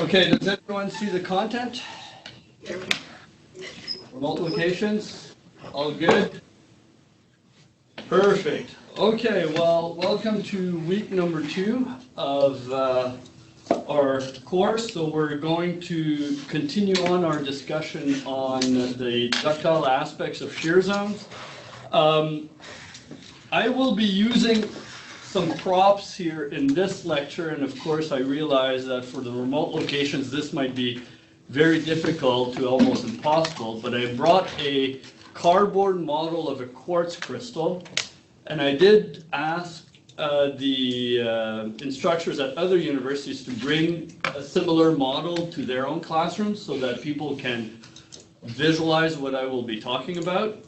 Okay, does everyone see the content? Remote locations? All good? Perfect. Okay, well, welcome to week number 2 of our course. So we're going to continue on our discussion on the ductile aspects of shear zones. I will be using some props here in this lecture, and of course I realize that for the remote locations this might be very difficult to almost impossible, but I brought a cardboard model of a quartz crystal, and I did ask the instructors at other universities to bring a similar model to their own classrooms so that people can visualize what I will be talking about.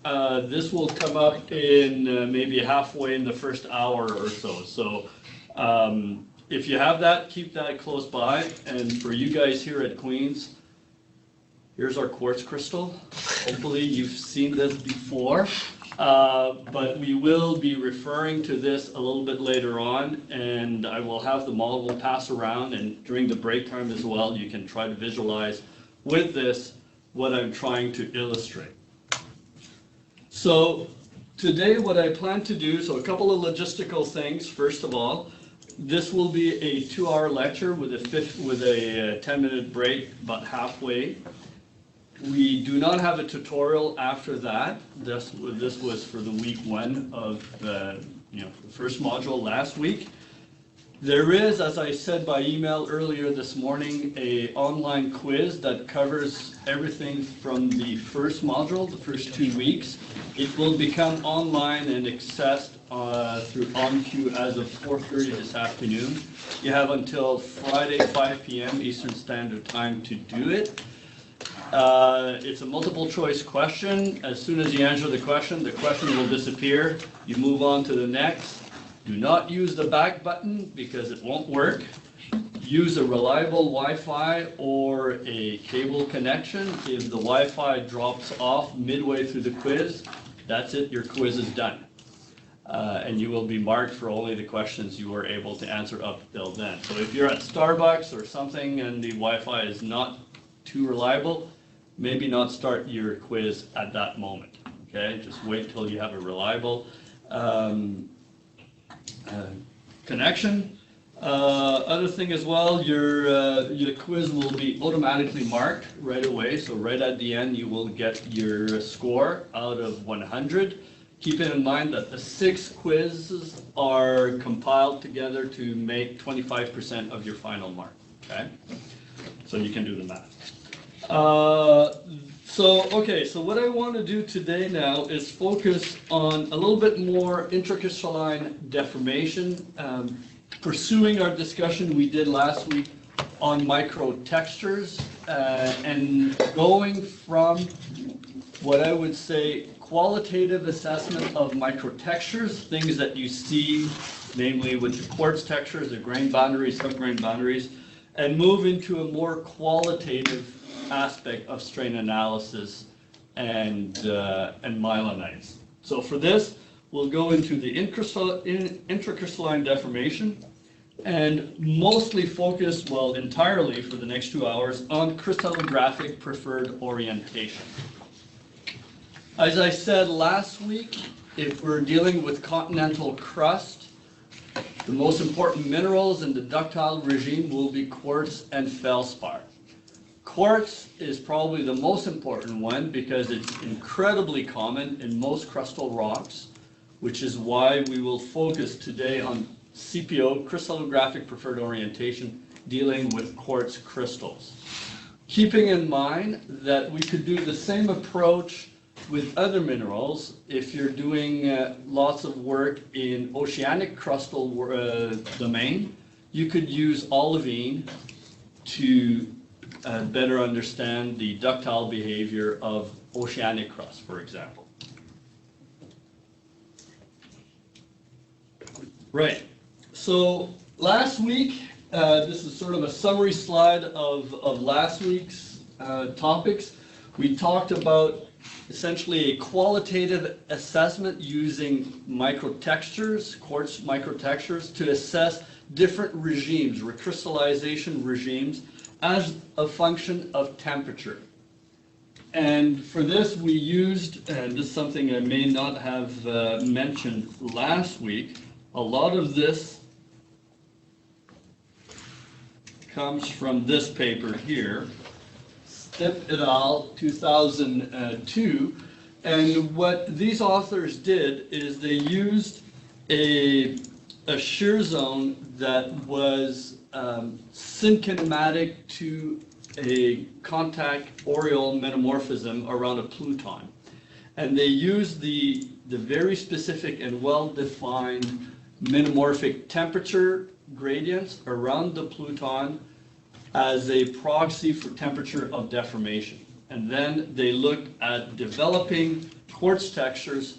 This will come up in maybe halfway in the first hour or so. So if you have that, keep that close by. And for you guys here at Queen's, here's our quartz crystal. Hopefully you've seen this before, but we will be referring to this a little bit later on, and I will have the model pass around, and during the break time as well, you can try to visualize with this what I'm trying to illustrate. So today what I plan to do, so a couple of logistical things. First of all, this will be a 2-hour lecture with a 10-minute break about halfway. We do not have a tutorial after that. This was for the week 1 of the first module last week. There is, as I said by email earlier this morning, an online quiz that covers everything from the first module, the first 2 weeks. It will become online and accessed through OnQ as of 4:30 this afternoon. You have until Friday, 5 p.m. Eastern Standard Time to do it. It's a multiple choice question. As soon as you answer the question will disappear. You move on to the next. Do not use the back button because it won't work. Use a reliable Wi-Fi or a cable connection. If the Wi-Fi drops off midway through the quiz, that's it, your quiz is done. And you will be marked for only the questions you were able to answer up till then. So if you're at Starbucks or something and the Wi-Fi is not too reliable, maybe not start your quiz at that moment. Okay, just wait till you have a reliable connection. Other thing as well, your quiz will be automatically marked right away. So right at the end, you will get your score out of 100. Keep in mind that the 6 quizzes are compiled together to make 25% of your final mark. Okay, so you can do the math. So what I want to do today now is focus on a little bit more intracrystalline deformation, pursuing our discussion we did last week on microtextures, and going from what I would say qualitative assessment of microtextures, things that you see, namely with the quartz textures, the grain boundaries, subgrain boundaries, and move into a more qualitative aspect of strain analysis and myelinites. So for this, we'll go into the intracrystalline deformation and mostly focus, well, entirely for the next 2 hours on crystallographic preferred orientation. As I said last week, if we're dealing with continental crust, the most important minerals in the ductile regime will be quartz and feldspar. Quartz is probably the most important one because it's incredibly common in most crustal rocks, which is why we will focus today on CPO, crystallographic preferred orientation, dealing with quartz crystals. Keeping in mind that we could do the same approach with other minerals if you're doing lots of work in oceanic crustal domain. You could use olivine to better understand the ductile behavior of oceanic crust, for example. Right, so last week, this is sort of a summary slide of last week's topics. We talked about essentially a qualitative assessment using microtextures, quartz microtextures, to assess different regimes, recrystallization regimes, as a function of temperature. And for this we used, and this is something I may not have mentioned last week, a lot of this comes from this paper here, Stipp et al. 2002. And what these authors did is they used a shear zone that was synkinematic to a contact aureole metamorphism around a pluton. And they used the very specific and well-defined metamorphic temperature gradients around the pluton as a proxy for temperature of deformation. And then they looked at developing quartz textures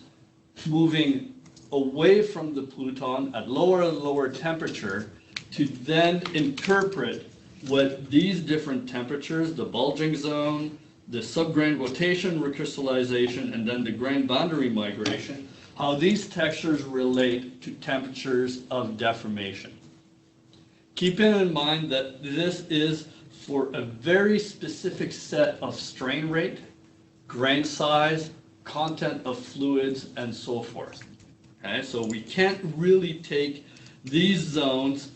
moving away from the pluton at lower and lower temperature to then interpret what these different temperatures, the bulging zone, the subgrain rotation recrystallization, and then the grain boundary migration, how these textures relate to temperatures of deformation. Keeping in mind that this is for a very specific set of strain rate, grain size, content of fluids, and so forth. Okay, so we can't really take these zones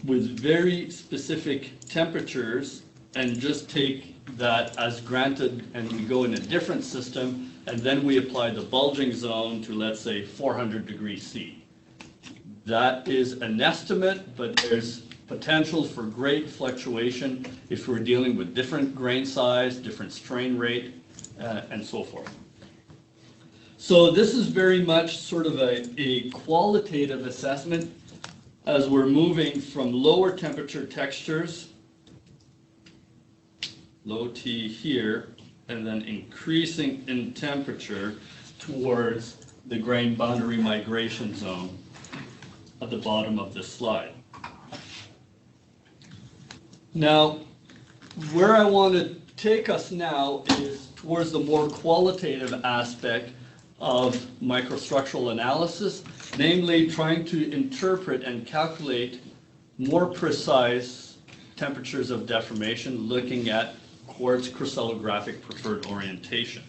with very specific temperatures and just take that as granted and we go in a different system and then we apply the bulging zone to, let's say, 400 degrees C. That is an estimate, but there's potential for great fluctuation if we're dealing with different grain size, different strain rate, and so forth. So this is very much sort of a qualitative assessment as we're moving from lower temperature textures, low T here, and then increasing in temperature towards the grain boundary migration zone at the bottom of this slide. Now, where I want to take us now is towards the more qualitative aspect of microstructural analysis, namely trying to interpret and calculate more precise temperatures of deformation, looking at quartz crystallographic preferred orientation.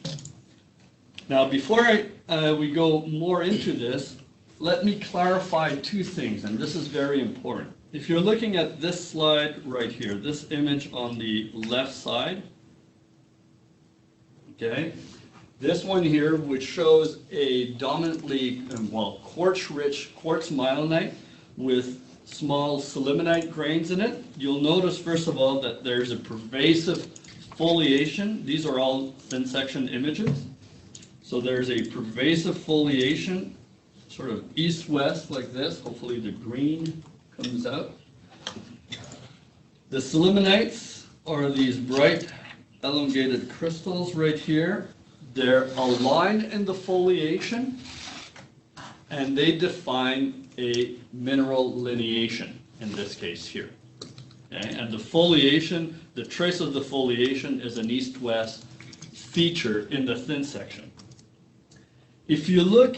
Now, before we go more into this, let me clarify two things, and this is very important. If you're looking at this slide right here, this image on the left side, okay, this one here, which shows a dominantly, quartz-rich quartz myelinite with small sillimanite grains in it, you'll notice, first of all, that there's a pervasive foliation. These are all thin section images. So there's a pervasive foliation, sort of east-west like this. Hopefully the green comes out. The sillimanites are these bright elongated crystals right here. They're aligned in the foliation, and they define a mineral lineation, in this case here. Okay? And the foliation, the trace of the foliation is an east-west feature in the thin section. If you look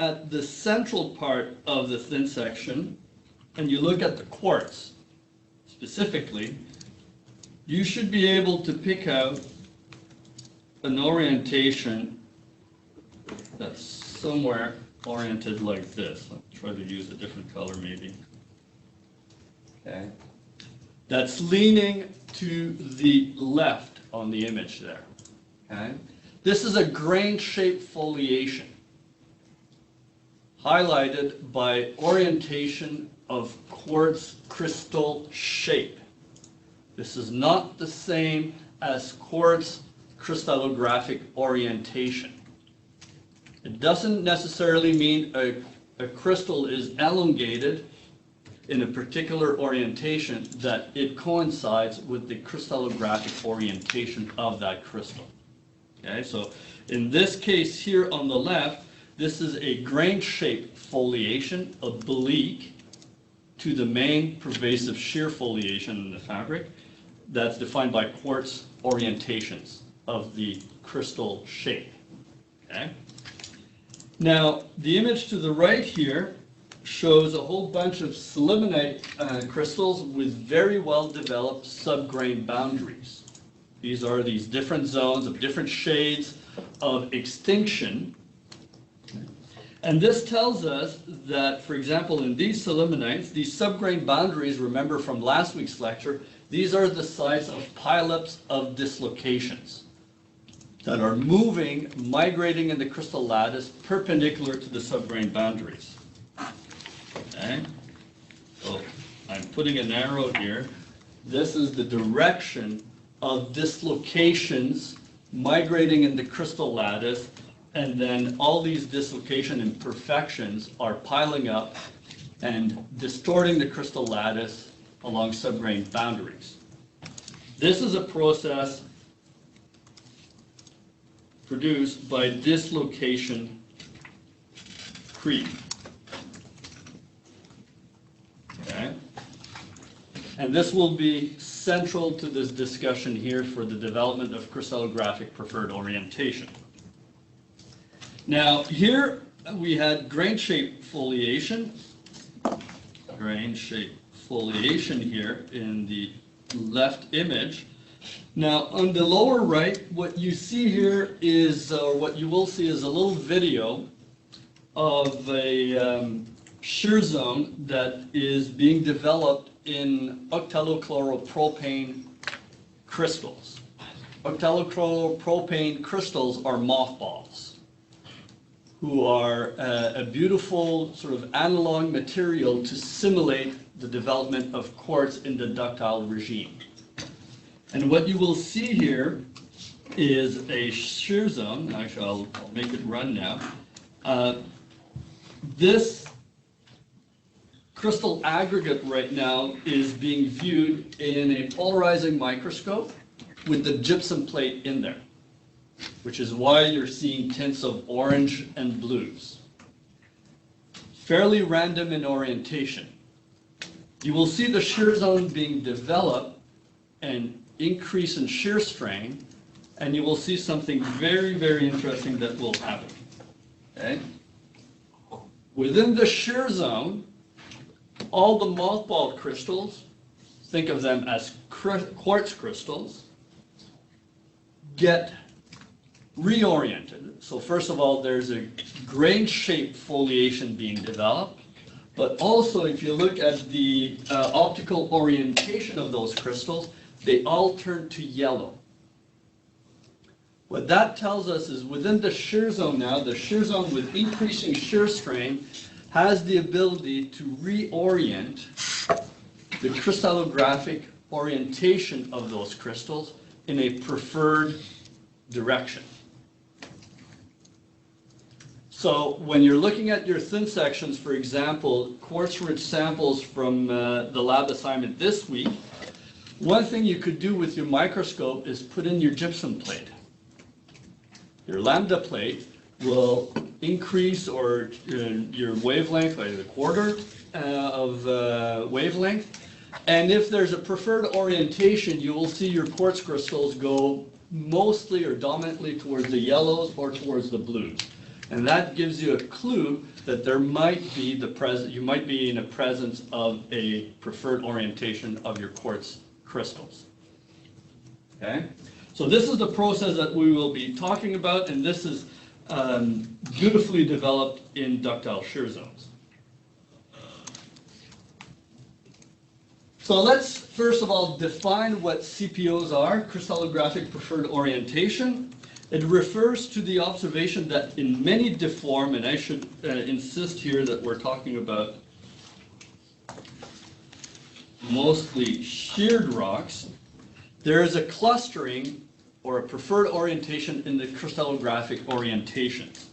at the central part of the thin section, and you look at the quartz specifically, you should be able to pick out an orientation that's somewhere oriented like this. I'll try to use a different color maybe. Okay. That's leaning to the left on the image there. Okay. This is a grain-shaped foliation, highlighted by orientation of quartz crystal shape. This is not the same as quartz crystallographic orientation. It doesn't necessarily mean a crystal is elongated in a particular orientation that it coincides with the crystallographic orientation of that crystal. Okay, so in this case here on the left, this is a grain-shaped foliation, oblique to the main pervasive shear foliation in the fabric that's defined by quartz orientations of the crystal shape. Okay? Now, the image to the right here shows a whole bunch of sillimanite crystals with very well developed subgrain boundaries. These are these different zones of different shades of extinction. And this tells us that, for example, in these sillimanites, these subgrain boundaries, remember from last week's lecture, these are the size of pileups of dislocations that are moving, migrating in the crystal lattice perpendicular to the subgrain boundaries. Okay? So I'm putting an arrow here. This is the direction of dislocations migrating in the crystal lattice, and then all these dislocation imperfections are piling up and distorting the crystal lattice along subgrain boundaries. This is a process produced by dislocation creep. Okay? And this will be central to this discussion here for the development of crystallographic preferred orientation. Now, here we had grain-shaped foliation. Grain-shaped foliation here in the left image. Now, on the lower right, what you see here is, or what you will see is a little video of a shear zone that is being developed in octalochloropropane crystals. Octalochloropropane crystals are mothballs, who are a beautiful sort of analog material to simulate the development of quartz in the ductile regime. And what you will see here is a shear zone. Actually, I'll make it run now. This crystal aggregate right now is being viewed in a polarizing microscope with the gypsum plate in there, which is why you're seeing tints of orange and blues. Fairly random in orientation. You will see the shear zone being developed and increase in shear strain, and you will see something very, very interesting that will happen. Okay? Within the shear zone, all the mothball crystals, think of them as quartz crystals, get reoriented. So first of all, there's a grain-shaped foliation being developed, but also if you look at the optical orientation of those crystals, they all turn to yellow. What that tells us is within the shear zone now, the shear zone with increasing shear strain has the ability to reorient the crystallographic orientation of those crystals in a preferred direction. So when you're looking at your thin sections, for example, quartz-rich samples from the lab assignment this week, one thing you could do with your microscope is put in your gypsum plate. Your lambda plate will increase or your wavelength by the quarter of wavelength. And if there's a preferred orientation, you will see your quartz crystals go mostly or dominantly towards the yellows or towards the blues. And that gives you a clue that there might be you might be in a presence of a preferred orientation of your quartz crystals. Okay? So this is the process that we will be talking about, and this is beautifully developed in ductile shear zones. So let's first of all define what CPOs are, crystallographic preferred orientation. It refers to the observation that in many deformed, and I should insist here that we're talking about mostly sheared rocks, there is a clustering or a preferred orientation in the crystallographic orientations.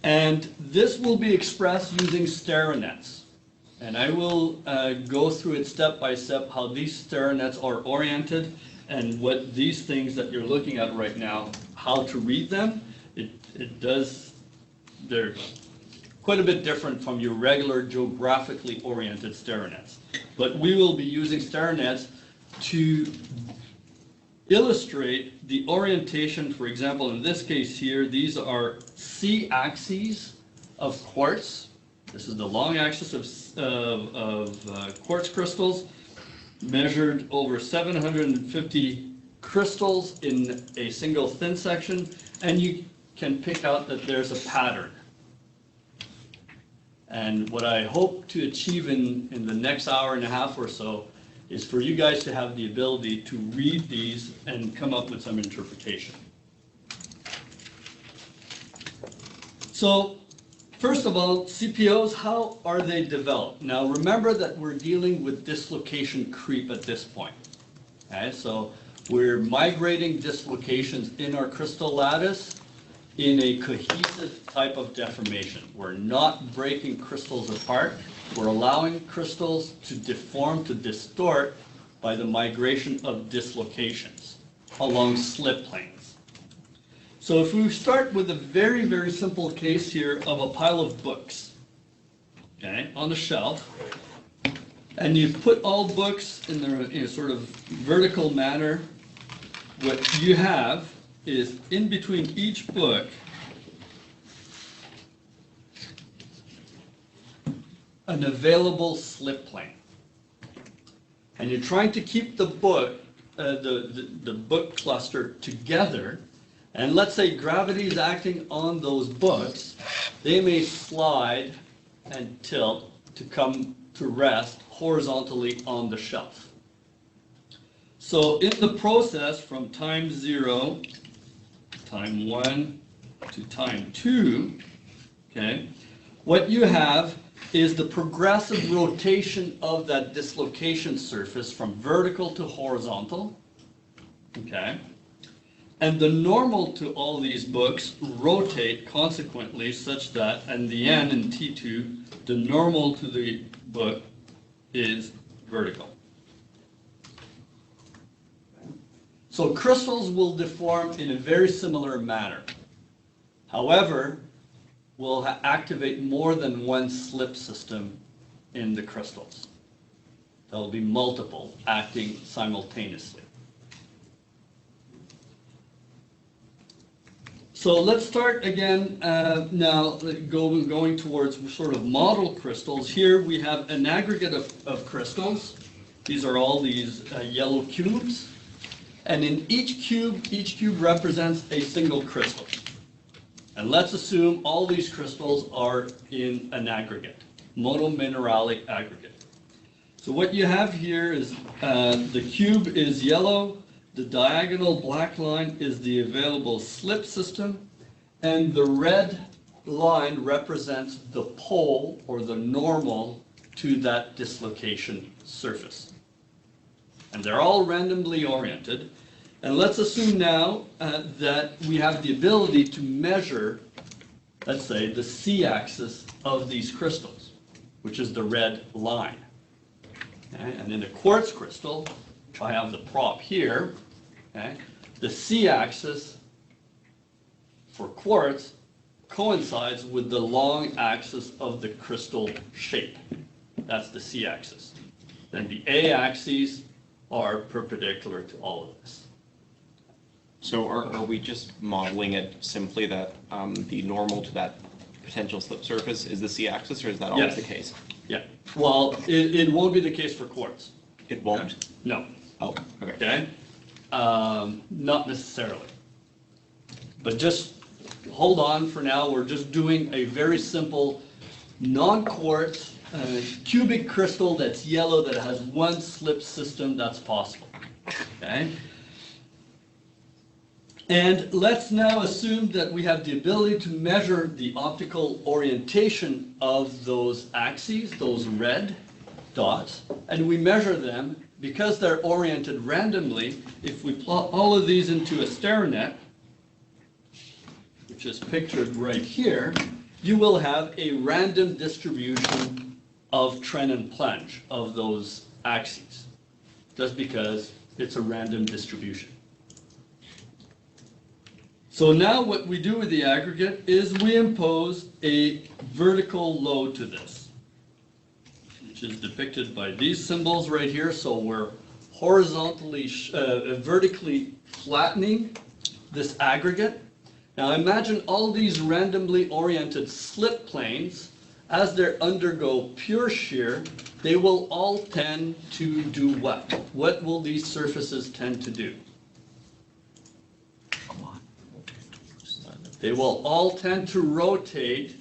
And this will be expressed using steronets. And I will go through it step by step how these steronets are oriented and what these things that you're looking at right now, how to read them. They're quite a bit different from your regular geographically oriented steronets. But we will be using steronets to illustrate the orientation. For example, in this case here, these are C-axes of quartz. This is the long axis of quartz crystals, measured over 750 crystals in a single thin section, and you can pick out that there's a pattern. And what I hope to achieve in the next hour and a half or so is for you guys to have the ability to read these and come up with some interpretation. So, first of all, CPOs, how are they developed? Now remember that we're dealing with dislocation creep at this point. Okay, so we're migrating dislocations in our crystal lattice in a cohesive type of deformation. We're not breaking crystals apart. We're allowing crystals to deform, to distort by the migration of dislocations along slip planes. So if we start with a very, very simple case here of a pile of books, okay, on the shelf, and you put all books in a sort of vertical manner, what you have is in between each book an available slip plane. And you're trying to keep the book, the book cluster together, and let's say gravity is acting on those books, they may slide and tilt to come to rest horizontally on the shelf. So in the process from time 0, time 1 to time 2, okay, what you have is the progressive rotation of that dislocation surface from vertical to horizontal, okay? And the normal to all these books rotate consequently such that in the end in T2, the normal to the book is vertical. So crystals will deform in a very similar manner. However, we'll activate more than one slip system in the crystals. There will be multiple acting simultaneously. So let's start again now going towards sort of model crystals. Here we have an aggregate of crystals. These are all these yellow cubes. And in each cube represents a single crystal. And let's assume all these crystals are in an aggregate, monomineralic aggregate. So what you have here is the cube is yellow, the diagonal black line is the available slip system, and the red line represents the pole or the normal to that dislocation surface. And they're all randomly oriented. And let's assume now that we have the ability to measure, let's say, the C-axis of these crystals, which is the red line. Okay? And in a quartz crystal, which I have the prop here, okay, the C-axis for quartz coincides with the long axis of the crystal shape. That's the C-axis. Then the A-axes are perpendicular to all of this. So are we just modeling it simply that the normal to that potential slip surface is the C-axis, or is that always the case? Yeah. Well, it won't be the case for quartz. It won't? No. Oh, okay. Okay? Not necessarily. But just hold on for now. We're just doing a very simple non-quartz cubic crystal that's yellow that has one slip system that's possible. Okay? And let's now assume that we have the ability to measure the optical orientation of those axes, those red dots, and we measure them because they're oriented randomly. If we plot all of these into a stairnet, which is pictured right here, you will have a random distribution of trend and plunge of those axes, just because it's a random distribution. So now what we do with the aggregate is we impose a vertical load to this, which is depicted by these symbols right here. So we're horizontally, vertically flattening this aggregate. Now imagine all these randomly oriented slip planes as they undergo pure shear, they will all tend to do what? What will these surfaces tend to do? They will all tend to rotate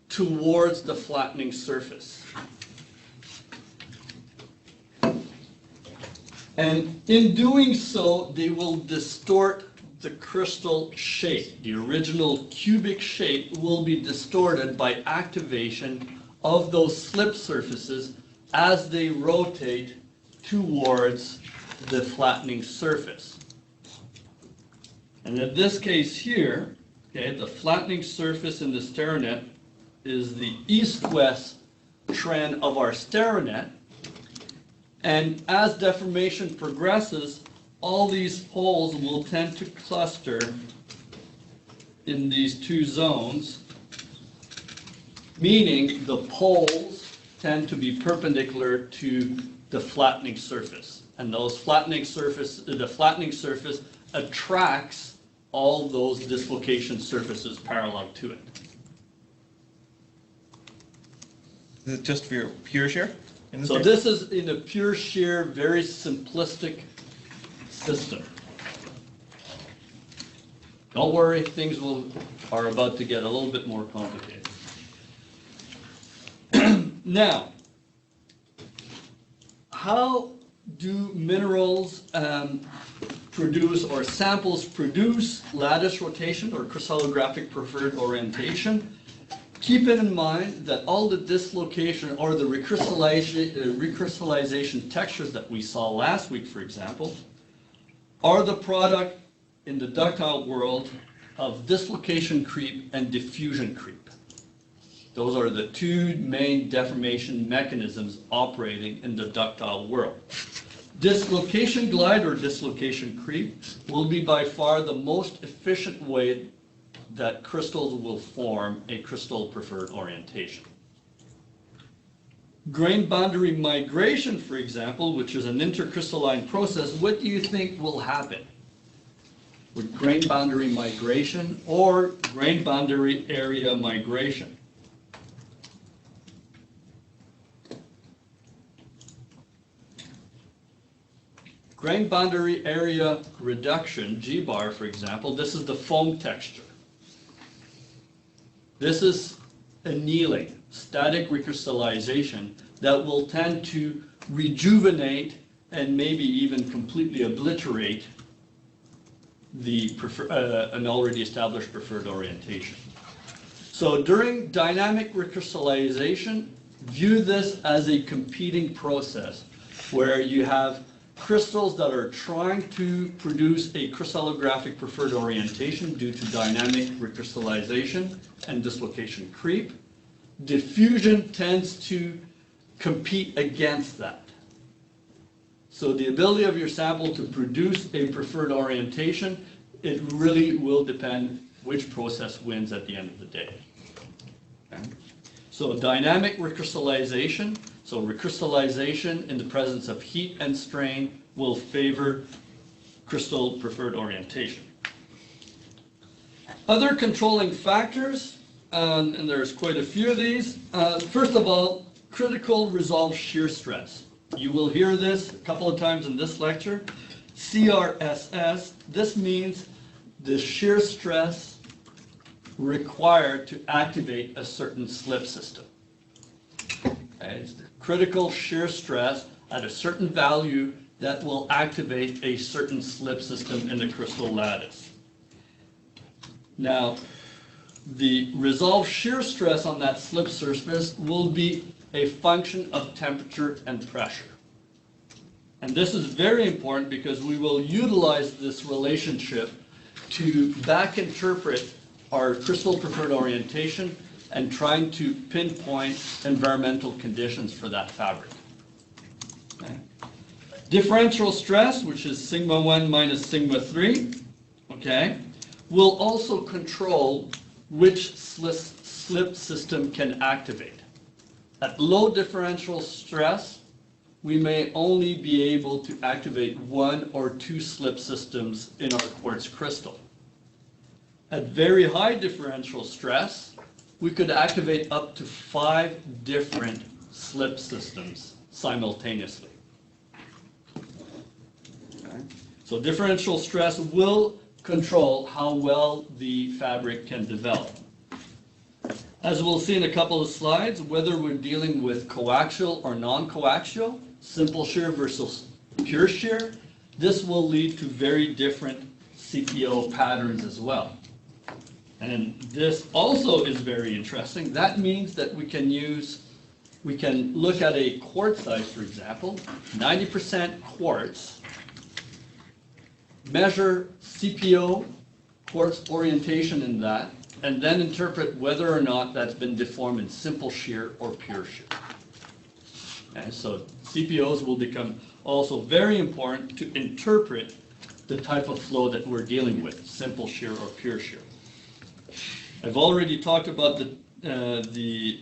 towards the flattening surface. And in doing so, they will distort the crystal shape. The original cubic shape will be distorted by activation of those slip surfaces as they rotate towards the flattening surface. And in this case here, okay, the flattening surface in the staronet is the east-west trend of our staronet. And as deformation progresses, all these holes will tend to cluster in these two zones, meaning the poles tend to be perpendicular to the flattening surface. And those the flattening surface attracts all those dislocation surfaces parallel to it. Is it just for your pure shear? So this is in a pure shear, very simplistic system. Don't worry, things are about to get a little bit more complicated. Now, how do minerals produce, or samples produce, lattice rotation or crystallographic preferred orientation? Keep in mind that all the dislocation or the recrystallization textures that we saw last week, for example, are the product in the ductile world of dislocation creep and diffusion creep. Those are the two main deformation mechanisms operating in the ductile world. Dislocation glide or dislocation creep will be by far the most efficient way that crystals will form a crystal preferred orientation. Grain boundary migration, for example, which is an intercrystalline process, what do you think will happen with grain boundary migration or grain boundary area migration? Grain boundary area reduction, G-bar, for example, this is the foam texture. This is annealing, static recrystallization, that will tend to rejuvenate and maybe even completely obliterate an already established preferred orientation. So during dynamic recrystallization, view this as a competing process where you have crystals that are trying to produce a crystallographic preferred orientation due to dynamic recrystallization and dislocation creep. Diffusion tends to compete against that. So the ability of your sample to produce a preferred orientation, it really will depend which process wins at the end of the day. Okay? So dynamic recrystallization, so recrystallization in the presence of heat and strain will favor crystal preferred orientation. Other controlling factors, and there's quite a few of these. First of all, critical resolved shear stress. You will hear this a couple of times in this lecture. CRSS, this means the shear stress required to activate a certain slip system. Okay, it's the critical shear stress at a certain value that will activate a certain slip system in the crystal lattice. Now, the resolved shear stress on that slip surface will be a function of temperature and pressure. And this is very important because we will utilize this relationship to back interpret our crystal preferred orientation and trying to pinpoint environmental conditions for that fabric. Okay. Differential stress, which is sigma 1 minus sigma 3, okay, will also control which slip system can activate. At low differential stress, we may only be able to activate 1 or 2 slip systems in our quartz crystal. At very high differential stress, we could activate up to 5 different slip systems simultaneously. Okay. So differential stress will control how well the fabric can develop. As we'll see in a couple of slides, whether we're dealing with coaxial or non-coaxial, simple shear versus pure shear, this will lead to very different CPO patterns as well. And this also is very interesting. That means that we can look at a quartz size, for example, 90% quartz, measure CPO, quartz orientation in that, and then interpret whether or not that's been deformed in simple shear or pure shear. And so CPOs will become also very important to interpret the type of flow that we're dealing with, simple shear or pure shear. I've already talked about the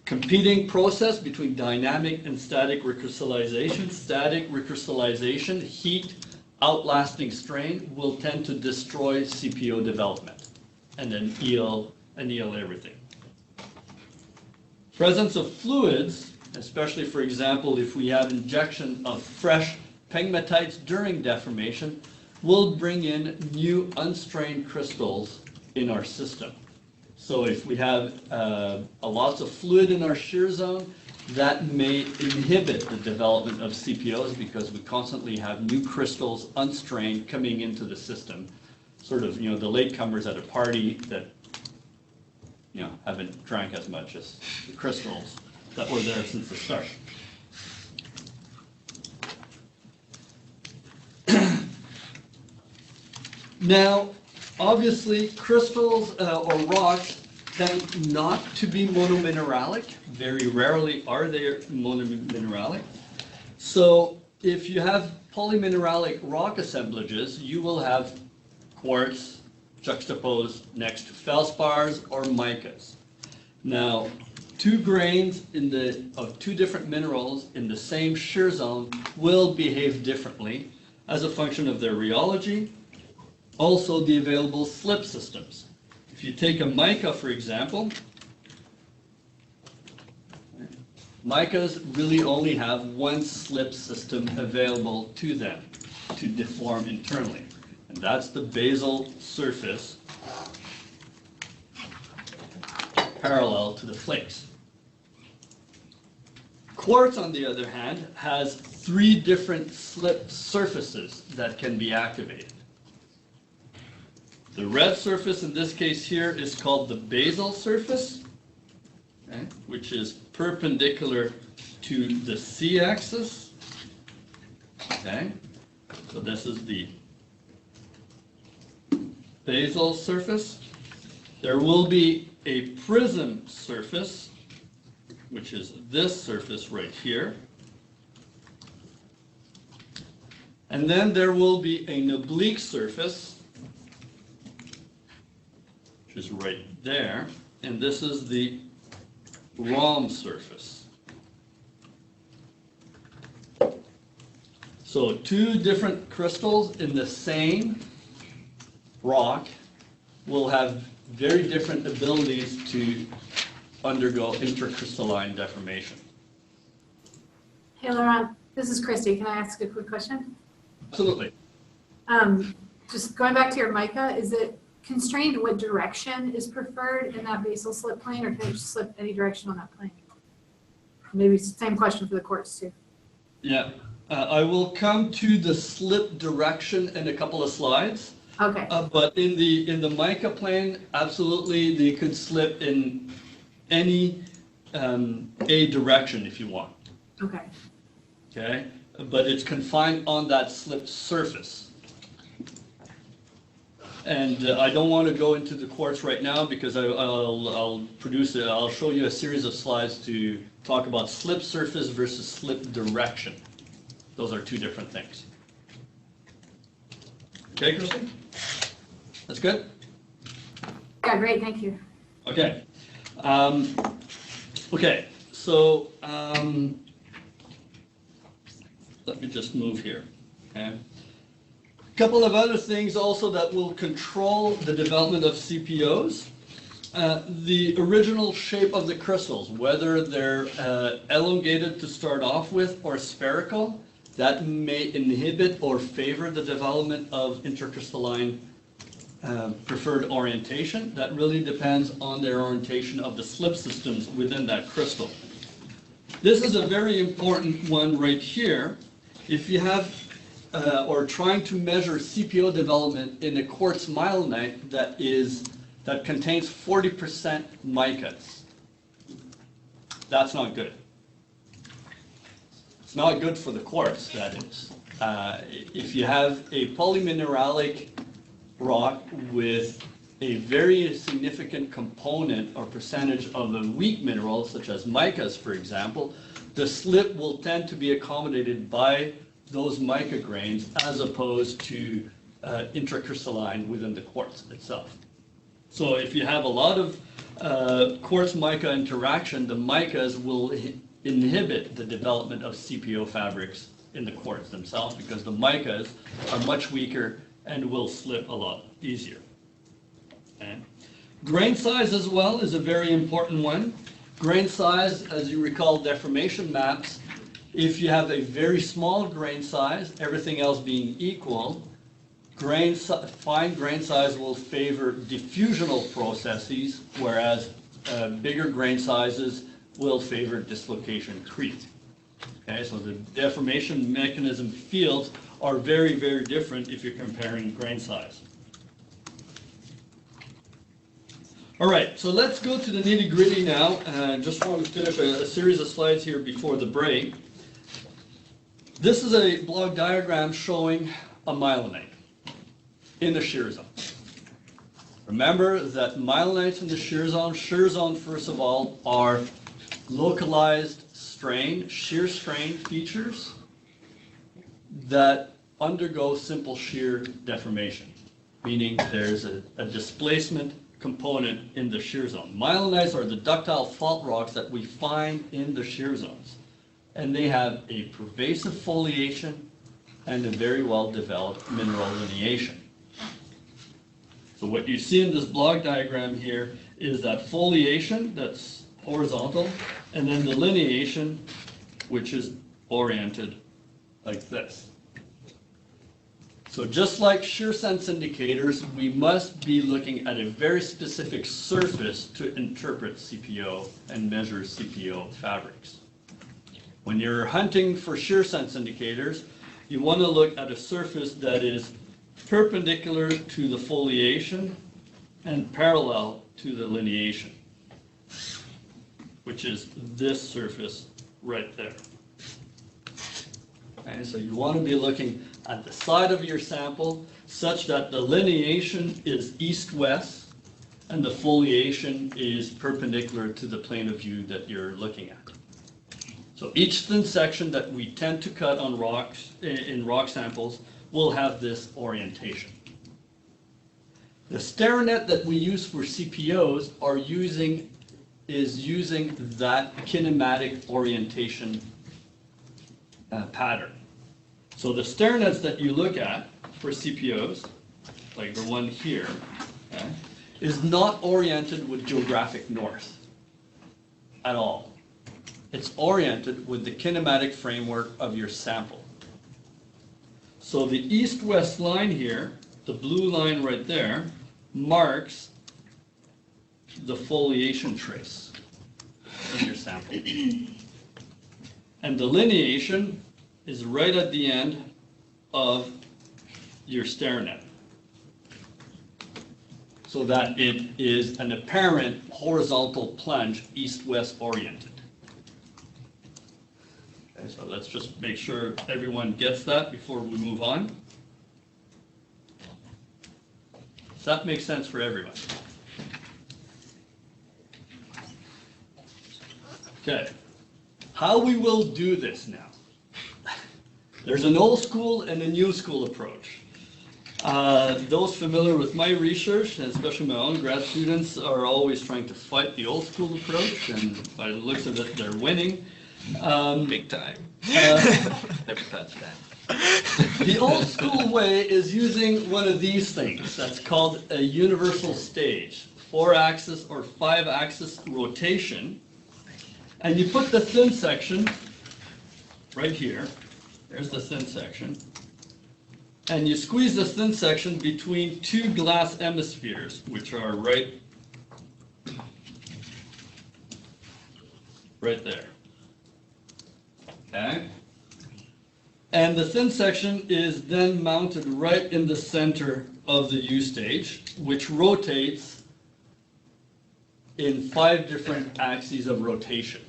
competing process between dynamic and static recrystallization. Static recrystallization, heat outlasting strain, will tend to destroy CPO development and then anneal everything. Presence of fluids, especially for example if we have injection of fresh pegmatites during deformation, will bring in new unstrained crystals in our system. So if we have lots of fluid in our shear zone, that may inhibit the development of CPOs because we constantly have new crystals unstrained coming into the system. Sort of, the latecomers at a party that, haven't drank as much as the crystals that were there since the start. Now, obviously, crystals or rocks tend not to be monomineralic. Very rarely are they monomineralic. So if you have polymineralic rock assemblages, you will have quartz juxtaposed next to feldspars or micas. Now, 2 grains of 2 different minerals in the same shear zone will behave differently as a function of their rheology, also the available slip systems. If you take a mica, for example, micas really only have one slip system available to them to deform internally, and that's the basal surface parallel to the flakes. Quartz, on the other hand, has 3 different slip surfaces that can be activated. The red surface in this case here is called the basal surface, okay, which is perpendicular to the C-axis. Okay, so this is the basal surface. There will be a prism surface, which is this surface right here. And then there will be an oblique surface, which is right there, and this is the rhomb surface. So 2 different crystals in the same rock will have very different abilities to undergo intracrystalline deformation. Hey Laurent, this is Christy. Can I ask a quick question? Absolutely. Just going back to your mica, is it constrained what direction is preferred in that basal slip plane, or can it just slip any direction on that plane? Maybe it's the same question for the quartz too. Yeah, I will come to the slip direction in a couple of slides. Okay. But in the mica plane, absolutely, they could slip in any a direction if you want. Okay. Okay, but it's confined on that slip surface. And I don't want to go into the quartz right now because I'll show you a series of slides to talk about slip surface versus slip direction. Those are 2 different things. Okay, Christy? That's good? Yeah, great, thank you. Okay. Okay, so let me just move here. Okay. A couple of other things also that will control the development of CPOs. the original shape of the crystals, whether they're elongated to start off with or spherical, that may inhibit or favor the development of intracrystalline preferred orientation. That really depends on their orientation of the slip systems within that crystal. This is a very important one right here. If you have or trying to measure CPO development in a quartz myelinite that contains 40% micas, that's not good. It's not good for the quartz, that is. If you have a polymineralic rock with a very significant component or percentage of a weak mineral, such as micas, for example, the slip will tend to be accommodated by those mica grains as opposed to intracrystalline within the quartz itself. So if you have a lot of quartz-mica interaction, the micas will inhibit the development of CPO fabrics in the quartz themselves because the micas are much weaker and will slip a lot easier. Okay. Grain size as well is a very important one. Grain size, as you recall, deformation maps, if you have a very small grain size, everything else being equal, fine grain size will favor diffusional processes, whereas bigger grain sizes will favor dislocation creep. Okay, so the deformation mechanism fields are very, very different if you're comparing grain size. All right, so let's go to the nitty-gritty now. Just want to finish a series of slides here before the break. This is a block diagram showing a myelinate in the shear zone. Remember that myelinates in the shear zone first of all, are localized strain, shear strain features that undergo simple shear deformation, meaning there's a displacement component in the shear zone. Myelinates are the ductile fault rocks that we find in the shear zones, and they have a pervasive foliation and a very well-developed mineral lineation. So what you see in this block diagram here is that foliation that's horizontal, and then the lineation, which is oriented like this. So just like shear sense indicators, we must be looking at a very specific surface to interpret CPO and measure CPO fabrics. When you're hunting for shear sense indicators, you want to look at a surface that is perpendicular to the foliation and parallel to the lineation, which is this surface right there. Okay, so you want to be looking at the side of your sample such that the lineation is east-west and the foliation is perpendicular to the plane of view that you're looking at. So each thin section that we tend to cut on rocks, in rock samples, will have this orientation. The StairNet that we use for CPOs is using that kinematic orientation pattern. So the StairNets that you look at for CPOs, like the one here, okay, is not oriented with geographic north at all. It's oriented with the kinematic framework of your sample. So the east-west line here, the blue line right there, marks the foliation trace in your sample. And the lineation is right at the end of your StairNet, so that it is an apparent horizontal plunge east-west oriented. Okay, so let's just make sure everyone gets that before we move on. Does that make sense for everyone? Okay, how we will do this now. There's an old school and a new school approach. Those familiar with my research, and especially my own grad students, are always trying to fight the old school approach, and by the looks of it, they're winning. Big time. Never touched that. The old school way is using one of these things that's called a universal stage 4-axis or 5-axis rotation, and you put the thin section right here, there's the thin section, and you squeeze the thin section between two glass hemispheres, which are right there. Okay? And the thin section is then mounted right in the center of the U stage, which rotates in 5 different axes of rotation.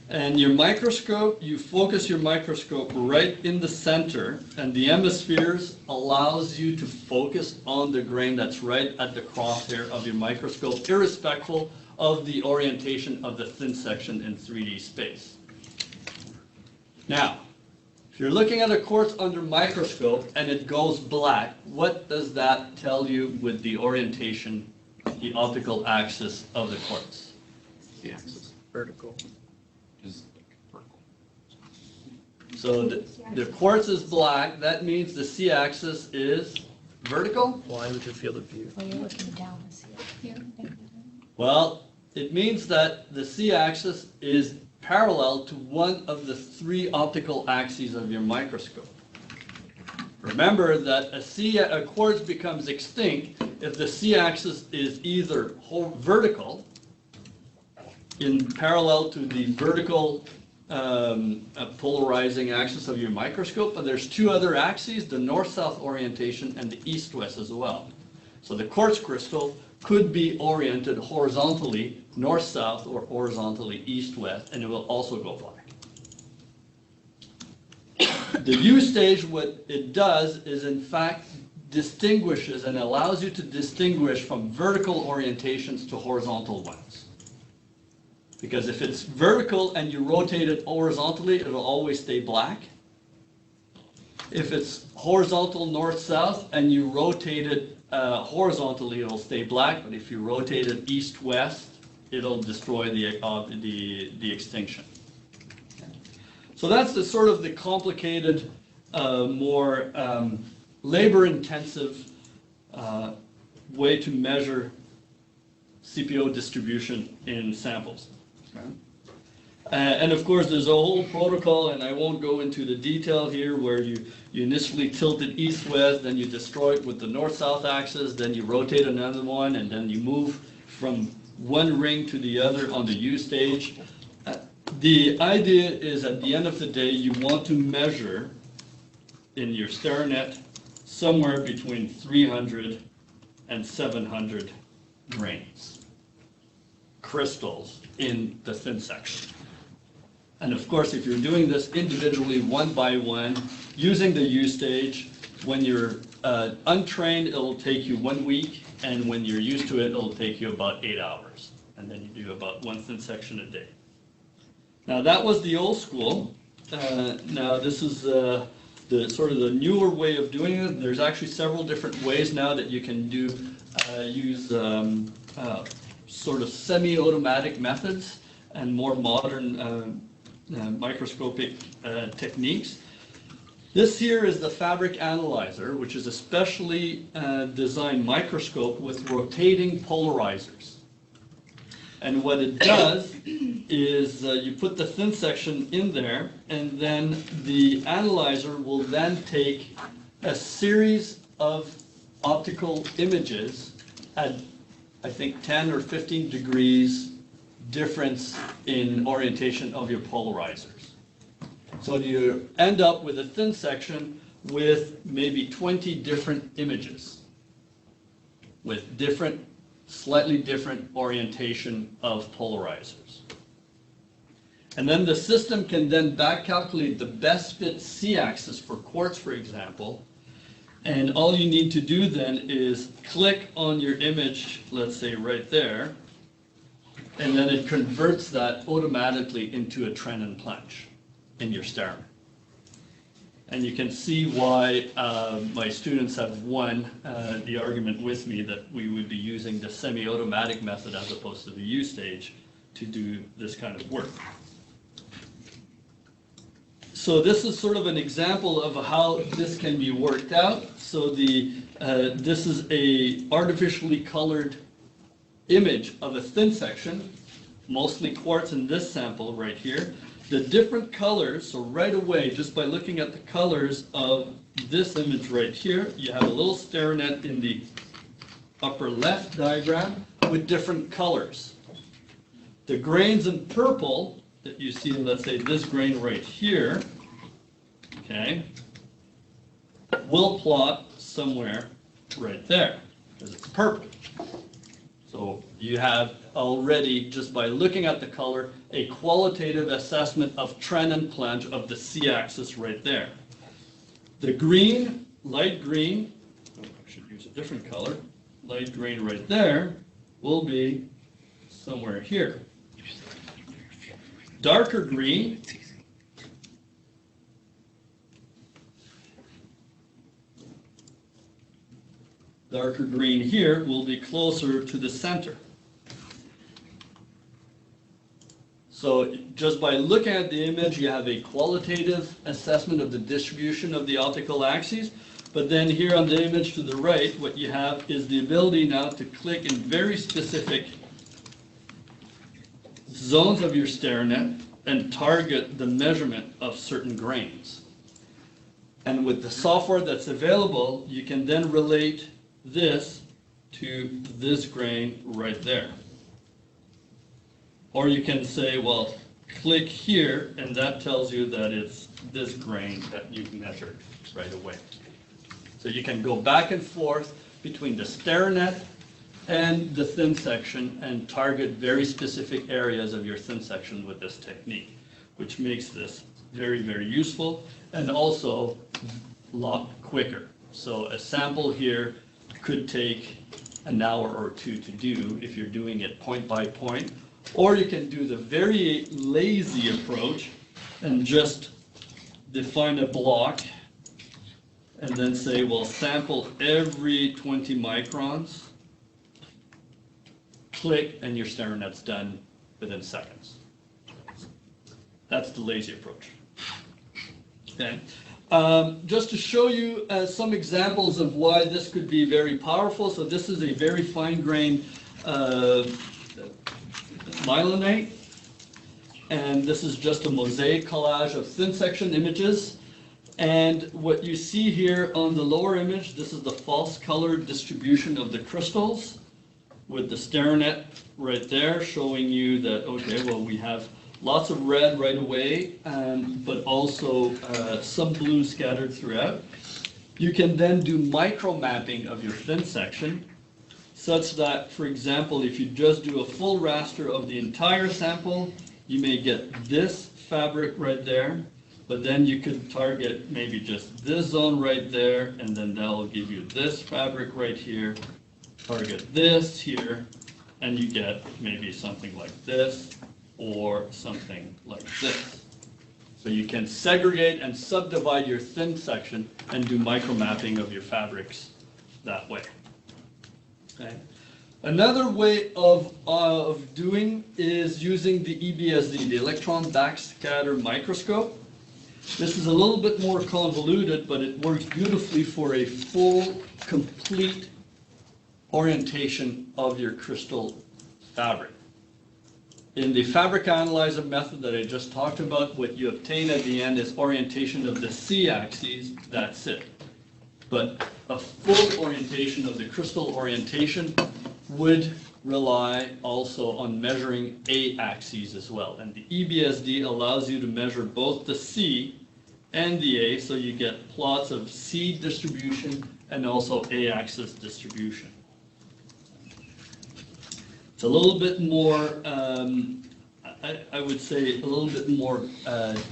And your microscope, you focus your microscope right in the center, and the hemispheres allows you to focus on the grain that's right at the crosshair of your microscope, irrespective of the orientation of the thin section in 3D space. Now, if you're looking at a quartz under microscope and it goes black, what does that tell you with the orientation, the optical axis of the quartz? The axis Vertical. is vertical. So the quartz is black, that means the C-axis is vertical? Why would your field of view? Well, you're looking down to see it. Well, it means that the C-axis is parallel to one of the 3 optical axes of your microscope. Remember that a quartz becomes extinct if the C-axis is either vertical, in parallel to the vertical polarizing axis of your microscope, but there's 2 other axes, the north-south orientation and the east-west as well. So the quartz crystal could be oriented horizontally north-south or horizontally east-west, and it will also go black. The U stage, what it does is in fact distinguishes and allows you to distinguish from vertical orientations to horizontal ones. Because if it's vertical and you rotate it horizontally, it'll always stay black. If it's horizontal north-south and you rotate it horizontally, it'll stay black, but if you rotate it east-west, it'll destroy the extinction. So that's the sort of the complicated, more labor-intensive way to measure CPO distribution in samples. Okay? And of course, there's a whole protocol, and I won't go into the detail here, where you initially tilt it east-west, then you destroy it with the north-south axis, then you rotate another one, and then you move from one ring to the other on the U stage. The idea is, at the end of the day, you want to measure in your StarNet somewhere between 300 and 700 grains, crystals in the thin section. And of course, if you're doing this individually, one by one, using the U stage, when you're untrained, it'll take you 1 week, and when you're used to it, it'll take you about 8 hours. And then you do about 1 thin section a day. Now that was the old school. Now this is the sort of the newer way of doing it. There's actually several different ways now that you can do use sort of semi-automatic methods and more modern microscopic techniques. This here is the fabric analyzer, which is a specially designed microscope with rotating polarizers. And what it does is you put the thin section in there, and then the analyzer will then take a series of optical images at, I think, 10 or 15 degrees difference in orientation of your polarizers. So you end up with a thin section with maybe 20 different images with slightly different orientation of polarizers. And then the system can then back calculate the best fit C-axis for quartz, for example. And all you need to do then is click on your image, let's say right there, and then it converts that automatically into a trend and plunge in your Starman. And you can see why my students have won the argument with me that we would be using the semi-automatic method as opposed to the U stage to do this kind of work. So this is sort of an example of how this can be worked out. So this is a artificially colored image of a thin section, mostly quartz in this sample right here, the different colors, so right away, just by looking at the colors of this image right here, you have a little starinet in the upper left diagram with different colors. The grains in purple that you see, let's say this grain right here, okay, will plot somewhere right there, because it's purple. So you have already, just by looking at the color, a qualitative assessment of trend and plunge of the C-axis right there. The green, light green, oh, I should use a different color, light green right there, will be somewhere here. Darker green, here will be closer to the center. So just by looking at the image, you have a qualitative assessment of the distribution of the optical axes. But then here on the image to the right, what you have is the ability now to click in very specific zones of your starinet and target the measurement of certain grains. And with the software that's available, you can then relate this to this grain right there. Or you can say, well, click here, and that tells you that it's this grain that you've measured right away. So you can go back and forth between the starinet and the thin section and target very specific areas of your thin section with this technique, which makes this very, very useful and also a lot quicker. So a sample here could take an hour or two to do if you're doing it point by point, or you can do the very lazy approach and just define a block and then say, well, sample every 20 microns, click, and your starinet's done within seconds. That's the lazy approach. Okay. Just to show you some examples of why this could be very powerful. So this is a very fine-grained myelinate, and this is just a mosaic collage of thin section images. And what you see here on the lower image, this is the false color distribution of the crystals, with the starinet right there showing you that, okay, well, we have lots of red right away, but also some blue scattered throughout. You can then do micro mapping of your thin section, such that, for example, if you just do a full raster of the entire sample, you may get this fabric right there, but then you could target maybe just this zone right there, and then that'll give you this fabric right here, target this here, and you get maybe something like this, or something like this. So you can segregate and subdivide your thin section and do micro mapping of your fabrics that way. Okay. Another way of doing is using the EBSD, the Electron Backscatter Microscope. This is a little bit more convoluted, but it works beautifully for a full, complete orientation of your crystal fabric. In the fabric analyzer method that I just talked about, what you obtain at the end is orientation of the C-axis, that's it. But a full orientation of the crystal orientation would rely also on measuring A-axes as well. And the EBSD allows you to measure both the C and the A, so you get plots of C distribution and also A-axis distribution. It's a little bit more, I would say, a little bit more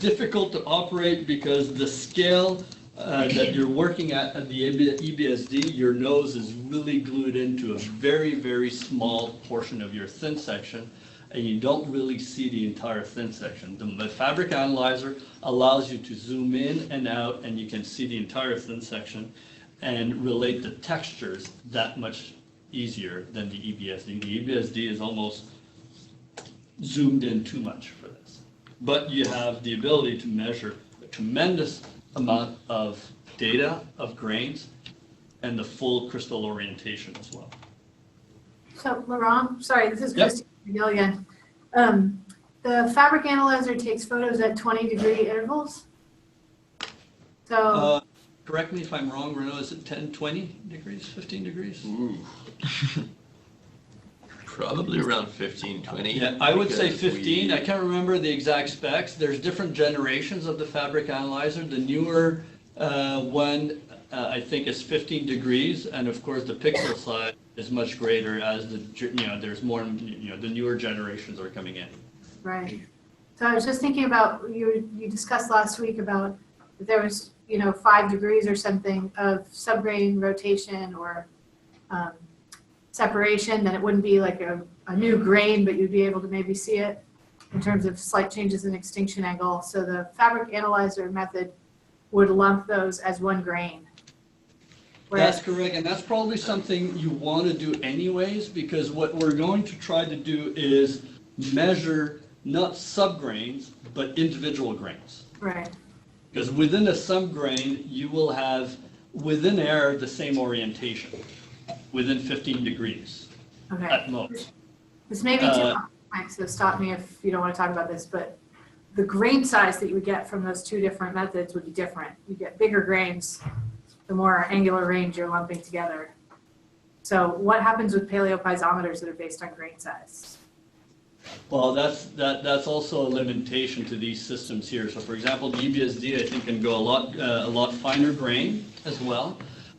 difficult to operate because the scale that you're working at the EBSD, your nose is really glued into a very, very small portion of your thin section, and you don't really see the entire thin section. The fabric analyzer allows you to zoom in and out, and you can see the entire thin section and relate the textures that much easier than the EBSD. The EBSD is almost zoomed in too much for this. But you have the ability to measure a tremendous amount of data, of grains, and the full crystal orientation as well. So Laurent, sorry, this is Yep. Christy Gill again. The fabric analyzer takes photos at 20-degree intervals. So, Correct me if I'm wrong, Renaud, is it 10, 20 degrees, 15 degrees? Ooh. Probably around 15, 20. Yeah, I would say because 15. I can't remember the exact specs. There's different generations of the fabric analyzer. The newer one, I think, is 15 degrees, and of course the pixel size is much greater as there's more, the newer generations are coming in. right. So I was just thinking about, you discussed last week about if there was, 5 degrees or something of subgrain rotation or separation, then it wouldn't be like a new grain, but you'd be able to maybe see it in terms of slight changes in extinction angle. So the fabric analyzer method would lump those as one grain. That's correct, and that's probably something you want to do anyways, because what we're going to try to do is measure not subgrains, but individual grains. Right. Because within a subgrain, you will have, within air, the same orientation, within 15 degrees Okay. at most. This may be too complex, so stop me if you don't want to talk about this, but the grain size that you would get from those two different methods would be different. You get bigger grains, the more angular range you're lumping together. So what happens with paleopiezometers that are based on grain size? Well, that's also a limitation to these systems here. So for example, the EBSD, I think, can go a lot finer grain as well.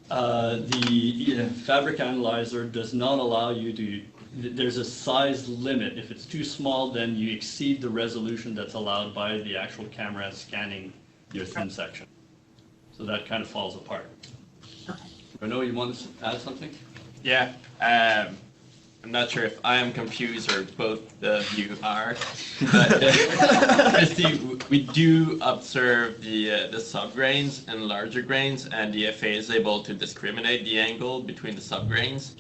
The fabric analyzer does not allow you to, there's a size limit. If it's too small, then you exceed the resolution that's allowed by the actual camera scanning your thin section. So that kind of falls apart. Renaud, you want to add something? Yeah, I'm not sure if I am confused or both of you are, but Christy, we do observe the subgrains and larger grains, and the FA is able to discriminate the angle between the subgrains.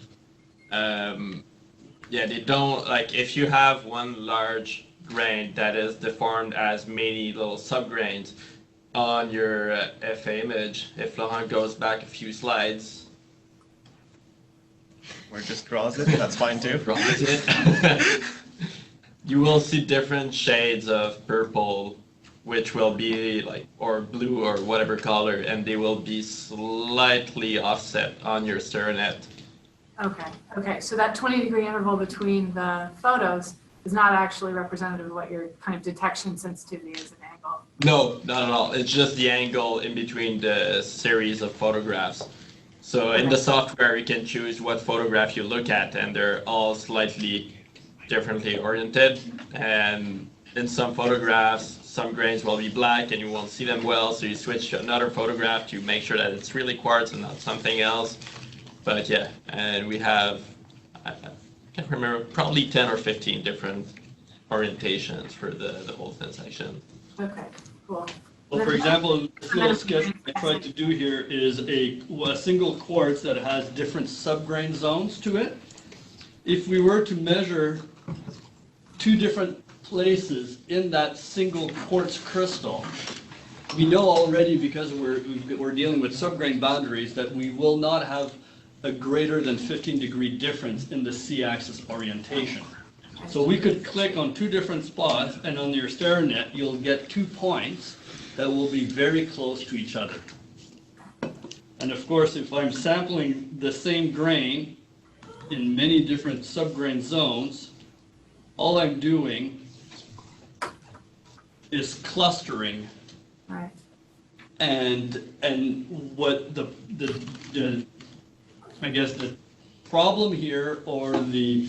Yeah, they don't, like, if you have one large grain that is deformed as many little subgrains on your FA image, if Laurent goes back a few slides, or just draws it, that's fine too. draws it, you will see different shades of purple, which will be like, or blue or whatever color, and they will be slightly offset on your StereoNet. Okay, so that 20-degree interval between the photos is not actually representative of what your kind of detection sensitivity is at angle. No, not at all. It's just the angle in between the series of photographs. So in the software, you can choose what photograph you look at, and they're all slightly differently oriented. And in some photographs, some grains will be black and you won't see them well, so you switch to another photograph to make sure that it's really quartz and not something else. But yeah, and we have, I can't remember, probably 10 or 15 different orientations for the whole thin section. Okay, cool. Well, for example, this little sketch I tried to do here is a single quartz that has different subgrain zones to it. If we were to measure two different places in that single quartz crystal, we know already, because we're dealing with subgrain boundaries, that we will not have a greater than 15-degree difference in the C-axis orientation. So we could click on two different spots, and on your StereoNet, you'll get 2 points that will be very close to each other. And of course, if I'm sampling the same grain in many different subgrain zones, all I'm doing is clustering. Right. And what I guess the problem here, or the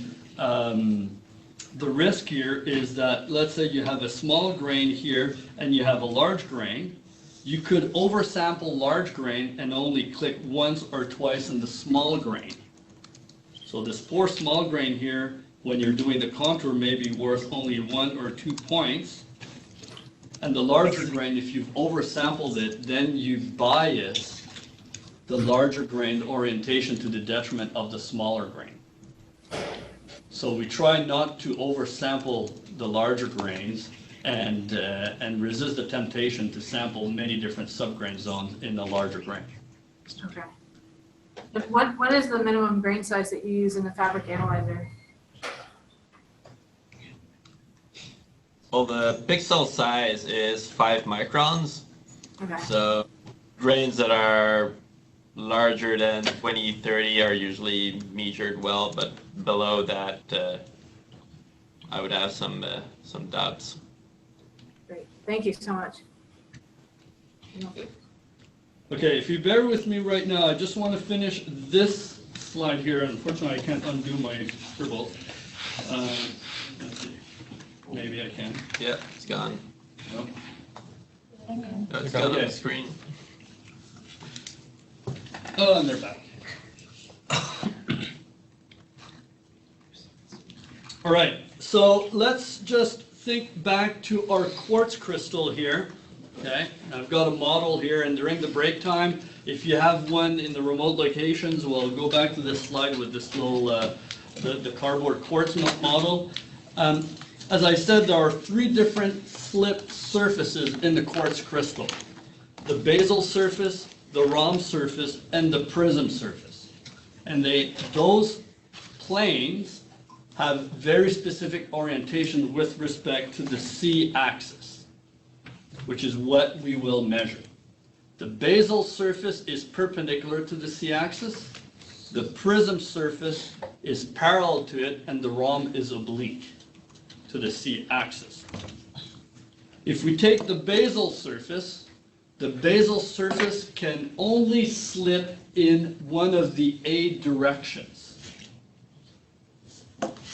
risk here, is that, let's say you have a small grain here and you have a large grain. You could oversample large grain and only click once or twice in the small grain. So this poor small grain here, when you're doing the contour, may be worth only 1 or 2 points. And the larger grain, if you've oversampled it, then you bias the larger grain orientation to the detriment of the smaller grain. So we try not to oversample the larger grains and resist the temptation to sample many different subgrain zones in the larger grain. Okay. And what is the minimum grain size that you use in the fabric analyzer? Well, the pixel size is 5 microns. Okay. So grains that are larger than 20, 30 are usually measured well, but below that, I would have some doubts. Great. Thank you so much. Okay, if you bear with me right now, I just want to finish this slide here. Unfortunately, I can't undo my scribble. Let's see. Maybe I can. Yeah, it's gone. No? No, it's gone on the screen. Oh, and they're back. All right, so let's just think back to our quartz crystal here. Okay, I've got a model here, and during the break time, if you have one in the remote locations, we'll go back to this slide with this little the cardboard quartz model. As I said, there are 3 different slip surfaces in the quartz crystal: the basal surface, the rhomb surface, and the prism surface. And those planes have very specific orientation with respect to the C-axis, which is what we will measure. The basal surface is perpendicular to the C-axis, the prism surface is parallel to it, and the rhomb is oblique to the C-axis. If we take the basal surface can only slip in one of the A directions.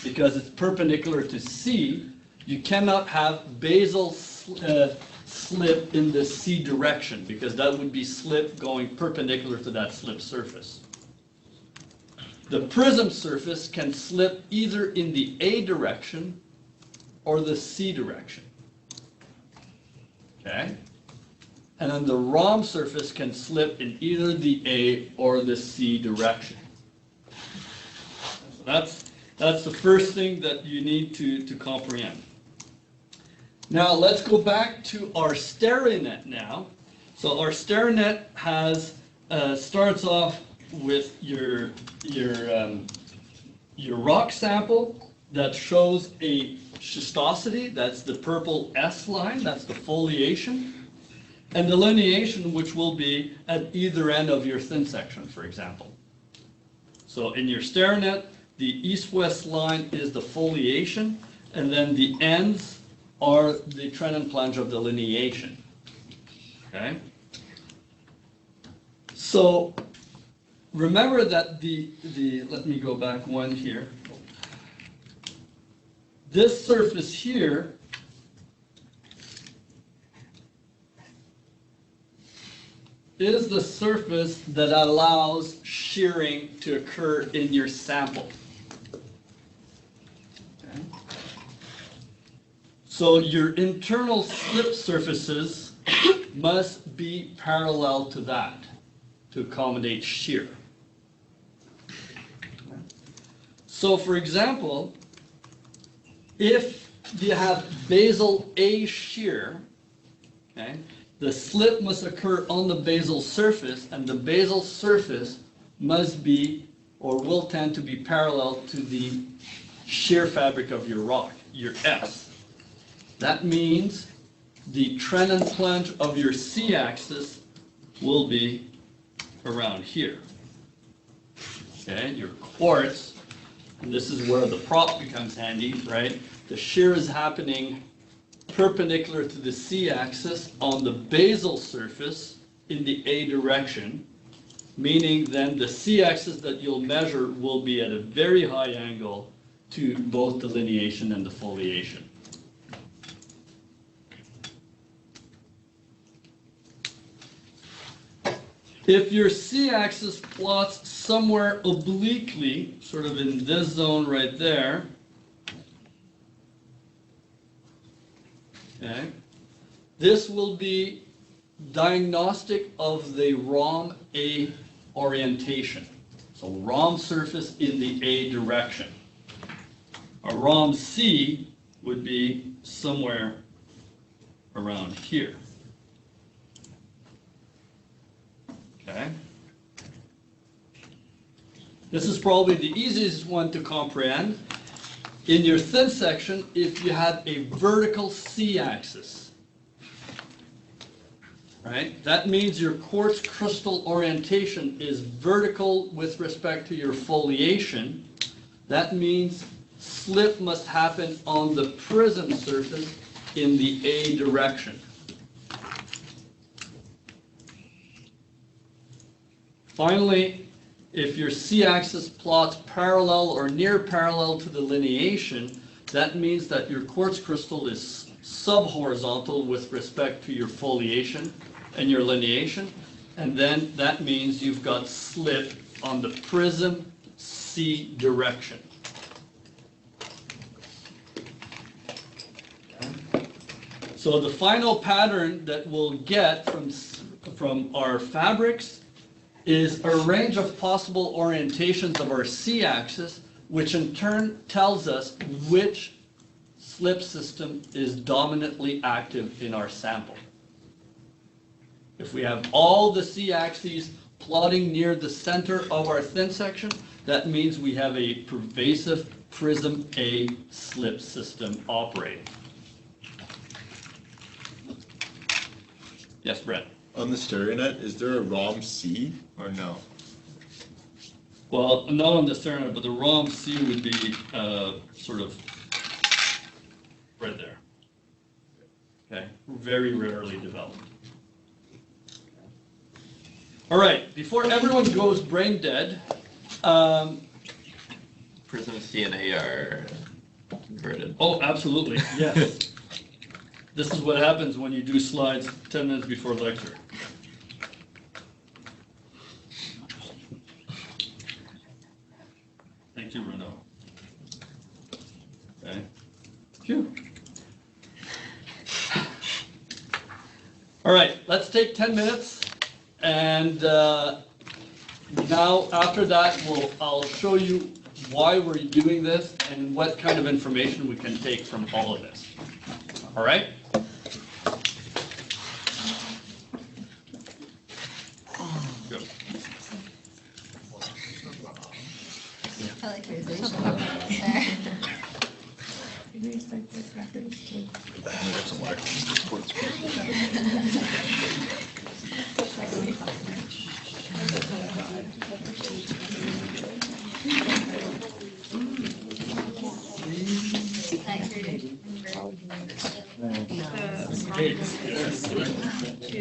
Because it's perpendicular to C, you cannot have basal slip in the C direction, because that would be slip going perpendicular to that slip surface. The prism surface can slip either in the A direction or the C direction. Okay? And then the rhomb surface can slip in either the A or the C direction. So that's the first thing that you need to comprehend. Now let's go back to our SteriNet now. So our SteriNet has starts off with your rock sample that shows a schistosity. That's the purple S line. That's the foliation. And delineation, which will be at either end of your thin section, for example. So in your SteriNet, the east-west line is the foliation, and then the ends are the trend and plunge of delineation. Okay? So remember that let me go back one here. This surface here is the surface that allows shearing to occur in your sample. Okay. So your internal slip surfaces must be parallel to that to accommodate shear. So for example, if you have basal A shear, okay, the slip must occur on the basal surface, and the basal surface must be, or will tend to be, parallel to the shear fabric of your rock, your S. That means the trend and plunge of your C-axis will be around here. Okay, your quartz, and this is where the prop becomes handy, right? The shear is happening perpendicular to the C-axis on the basal surface in the A direction, meaning then the C-axis that you'll measure will be at a very high angle to both delineation and defoliation. If your C-axis plots somewhere obliquely, sort of in this zone right there, okay, this will be diagnostic of the rhomb A orientation. So rhomb surface in the A direction. A rhomb C would be somewhere around here. Okay. This is probably the easiest one to comprehend. In your thin section, if you had a vertical C-axis, right? That means your quartz crystal orientation is vertical with respect to your foliation. That means slip must happen on the prism surface in the A direction. Finally, if your C-axis plots parallel or near parallel to the lineation, that means that your quartz crystal is sub-horizontal with respect to your foliation and your lineation, and then that means you've got slip on the prism C direction. So the final pattern that we'll get from our fabrics is a range of possible orientations of our C-axis, which in turn tells us which slip system is dominantly active in our sample. If we have all the C-axes plotting near the center of our thin section, that means we have a pervasive prism A slip system operating. Yes, Brett? On the StereoNet, is there a ROM C or no? Well, not on the StereoNet, but the ROM C would be sort of right there. Okay, very rarely developed. All right, before everyone goes brain dead, Prism C and A are converted. oh, absolutely, yes. This is what happens when you do slides 10 minutes before lecture. Thank you, Renaud. Okay. Phew. All right, let's take 10 minutes, and now after that, I'll show you why we're doing this and what kind of information we can take from all of this. All right? Go. I like your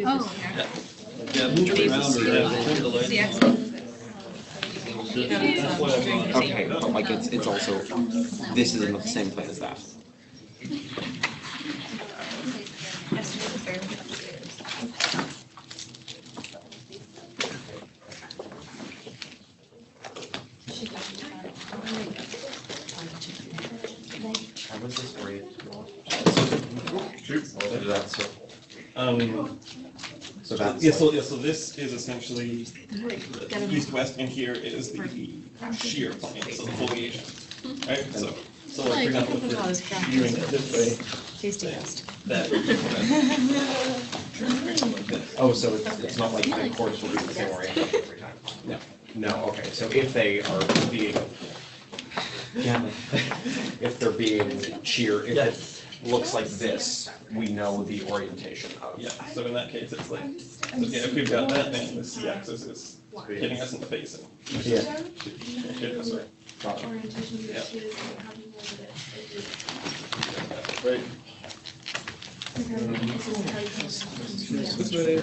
Oh, Yeah, move it around or turn the light. That's what I brought. Okay, but like it's also, this is in the same plane as that. How was this for you? So that's Yeah, so this is essentially east-west, and here is the shear plane, so the foliation, right? So like, for example, if we're viewing it this way, Tasty dust. that. oh, so it's not like the quartz will be the same orientation every time? No. No, okay, so if they are being, if they're being shear, if it looks like this, we know the orientation of. Yeah, so in that case, it's like, okay, if we've got that, then the C-axis is hitting us in the face. Yeah. Hit us, right? Yeah. Right. This way,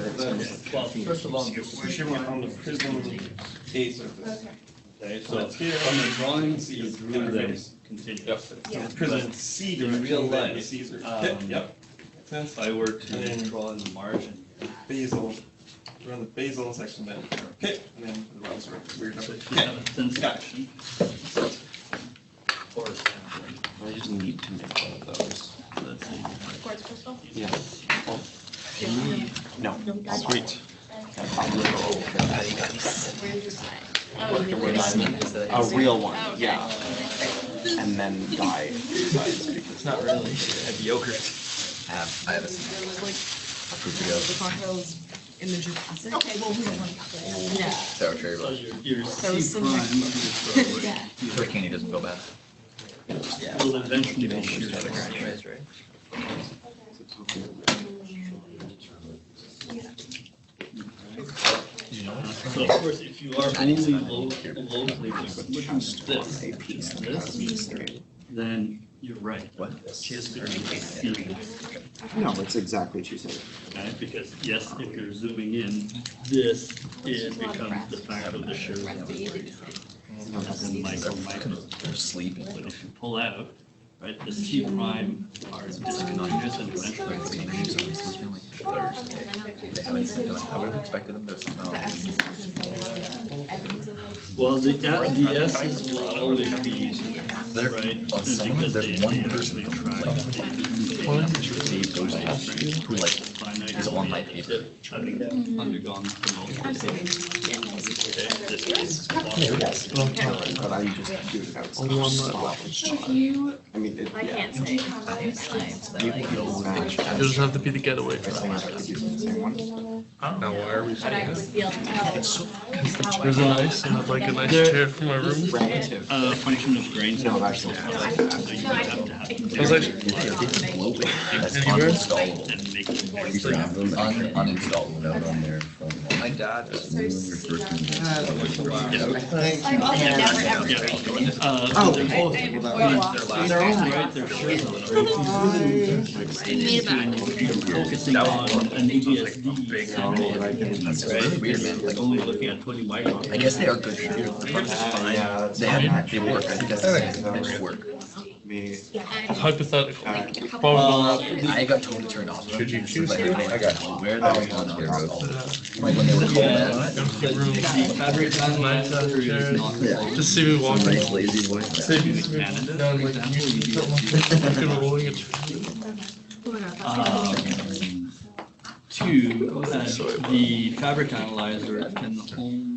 well, first of all, we're showing it on the prism A surface. Okay, So so it's here. on the drawing, See, you it's drew interface. them continuous. Yep. So prism C In direction. real then the life, C's are um, yep. Makes sense. If I were And to then draw in the margin. basal, around the basal section then. Okay, and then the ones are weird So number. if you have a thin section. I just need to make one of those. Let's see. Quartz crystal? Yeah. Oh. No. Sweet. A real one, yeah. And then dye sides. It's not really. I have yogurt. I have a fruit image of acid. Okay, well, we don't want to calculate. No. So cherry So bar. your So C prime is Yeah. Hurricane doesn't feel bad. will eventually be shear zone. Right? So of course, if you are only locally looking at this, then you're right. What? No, it's exactly what you said. Okay, because yes, if you're zooming in, this becomes the fact of the shear zone. And micro. They're sleeping. But if you pull out, right, the C prime are discontinuous and differential. I would have expected them to smell. Well, the S's will always be, They're, right, on some of them, because there's one person who like is on my paper. having undergone promotion. But I just do it outside. I mean, it, I yeah. can't say how many times that like. It doesn't have to be the getaway. Now, why are we But I would feel. There's a nice, and I'd like a nice chair for my room. Relative. Function of grains. No, actually. No, I can. I was like, That's Anywhere? uninstallable. And make it more. Uninstallable. Note on there from My dad. Like, also never ever. So they're both, in their own right, they're shear zones. You're focusing on an EBSD, That's really weird, man. Like, only looking at 20 microns. I guess they are good shears. Yeah, They have, they work. I think that's they just work. Me. hypothetical. I got totally turned off. Should you choose Like, it? I got where that was on the road. Like when they were calling Yeah, it. the fabric analyzer is not. Just see me walking. Nice lazy boy. Say me Canada, down for like example, fucking rolling it. the fabric analyzer can only.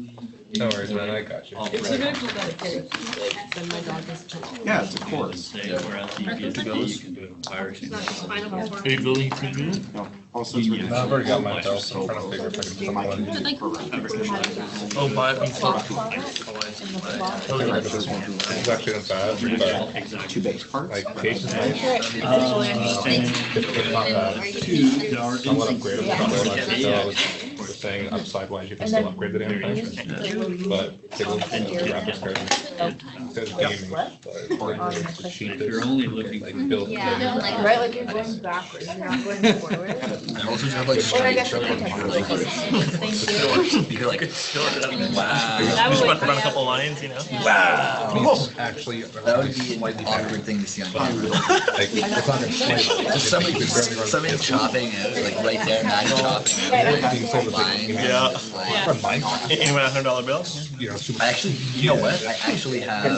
No worries, man, I got you. Yeah, it's a Quartz. Whereas the EBSD, you can do it in virus. Are you building 3D? No, also it's really. No, I've already got mine built, so I'm trying to figure if I can put mine. Oh, buy it on stock. It's actually not bad, but Two base parts. like case is nice. And It's not bad. two, there are I want to upgrade it, instances. so I was saying upside wise, you can still upgrade the damn thing. But they will graphics card. It says gaming, but it's the If cheapest. you're only looking Like for. built. Right, like you're going backwards, you're not going forward. I also have like Or I guess straight you like, can thank you. you're like, wow. That would Run a couple lines, you know? Wow. Actually, That would be an awkward thing to see on camera. like, it's not gonna slice. Just somebody chopping it, like right there, not chopping. Being sold with like, Fine. Yeah. From Minecraft, Anyone a $100 bill? you know, super. I actually, you know what? I actually have a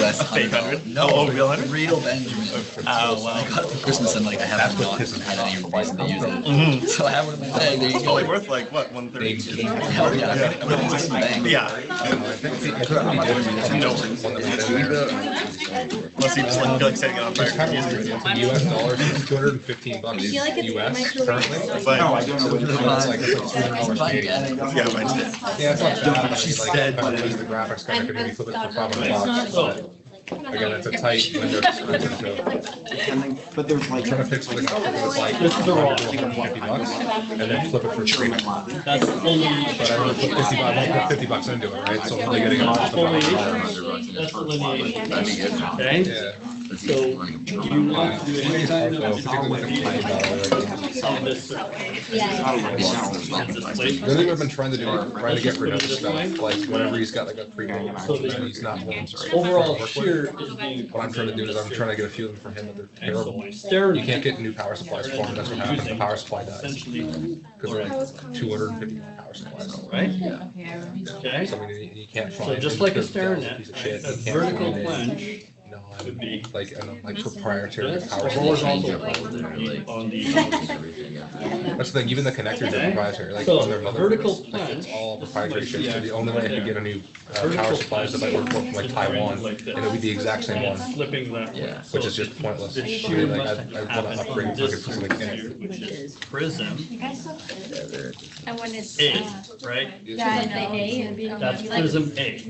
US fake $100? No, Oh, real $100? real Benjamin. Oh, wow. I got it for Christmas and like I haven't not had any reason to use it. So I have one in my bag. There you It's probably go. worth like, what, 130? Hell yeah. I'm gonna use it in the bank. Yeah. Unless you just like, feel like setting it on fire. US dollars is $215 US currently. But, No, I don't know what it is. It's like $300 yeah, mine's dead. Yeah, it's not bad. I mean, She like, said- if I use the graphics card, I could maybe flip it for $500. But again, it's a tight window to screw it into. And then, but there's like. Trying to fix something up that was like, This is the wrong. $150 and then flip it for $300. That's only. But I would put $50 into it, right? So I'm only getting off the Foliation, that's delineation. Okay, Yeah. so do you want to do any kind So of particularly with the $20, on this really, we've been trying to get rid of this stuff, like whenever he's got like a pre-roll, and he's not willing to. overall shear is being. What I'm trying to do is I'm trying to get a feeling from him that they're Okay, so terrible. my stair. You can't get new power supplies for him, that's what happens, the power supply dies. Essentially, Because they're like 250 power supplies. right? So Okay, I mean, you can't so find. just like a stair net, Piece of shit, a you can't vertical find it. plunge, would be like proprietary power. horizontal Like, on the. that's the thing. Even the connectors are proprietary. Like So, on their a mother, vertical like, plane, it's all proprietary shit. So yeah, the only way I could get a new power supply is if I order one from like Taiwan, and it would be the exact same one, Flipping that way. which is just pointless. This Shoot, pretty like much I want to happens upgrade on so I this could put something in here, it. which is prism And when it's. A, right? Yeah, I know. That's prism A. If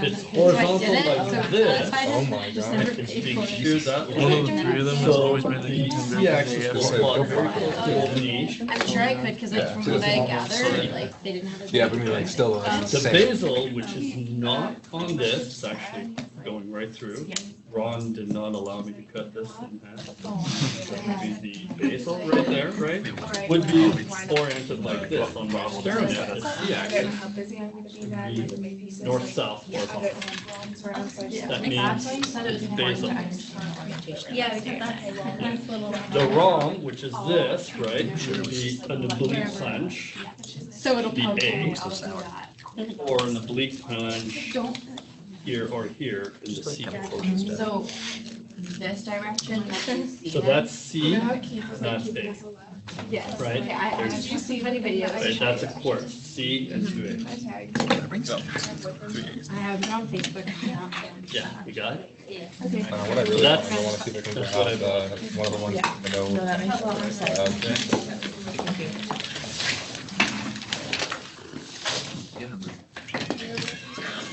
it's horizontal like this, Oh my god. it's being sheared that One of the way. three of them has So always made the the Z-axis will Say, plot go for it. very close to the I'm sure I could, because like from what I gathered, like they didn't have a. Yeah, but I mean, like still The same. basal, which is not on this, it's actually going right through. Ron did not allow me to cut this in half. That would be the basal right there, right? Would be oriented like this on the staring at the Z-axis. How busy I'm gonna be then, like maybe. North-south horizontal. That means it's basal. Yeah, because that's little. The wrong, which is this, right, would be an oblique flange, So it'll the probably. A, or an oblique flange here or here in the C. So this direction. So that's C, that's A, Yes. right? Okay, I did you see any videos? Right, that's a quartz, C and 2A. I have it on Facebook. Yeah, you got it? Okay. What I really want, I want to see if I can That's grab what I one of the ones I know. No, that makes a lot more sense.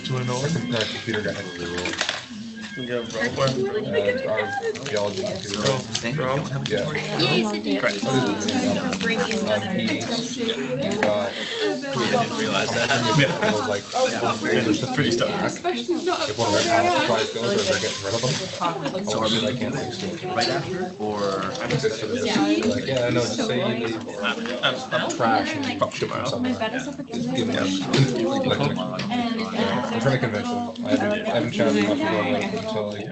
Do I know Our computer guy. Our geology computer. Yeah. He's got. didn't realize that. Like, it's pretty stuck. If one of our power supplies goes, or they're getting rid of them. So are we I can't fix it. right after, or? Like, yeah, no, just say you leave trash and fuck shit from somewhere. Just give them. I'm trying to convince them. I haven't chatted much with them until like,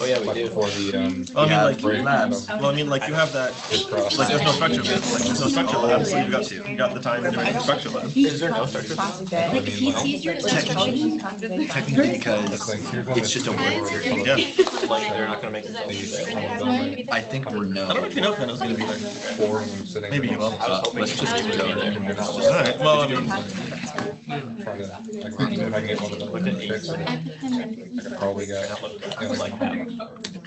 Oh, yeah, we do. before the, Well, I mean, like, break. labs. Well, I mean, like, you have that, like, there's no structure lab. Like, there's no structure lab, so you got the time to make a structure lab. Is there no structure? Like he sees your structure. Technically, because it's just a word. Yeah. Like, they're not gonna make it. I think we're no. I don't actually know if Venom's gonna be there. Four of them sitting. Maybe you will. Let's just go there. Alright, well, I mean, Trying to, like, if I can get one of them fixed, I could probably get, like,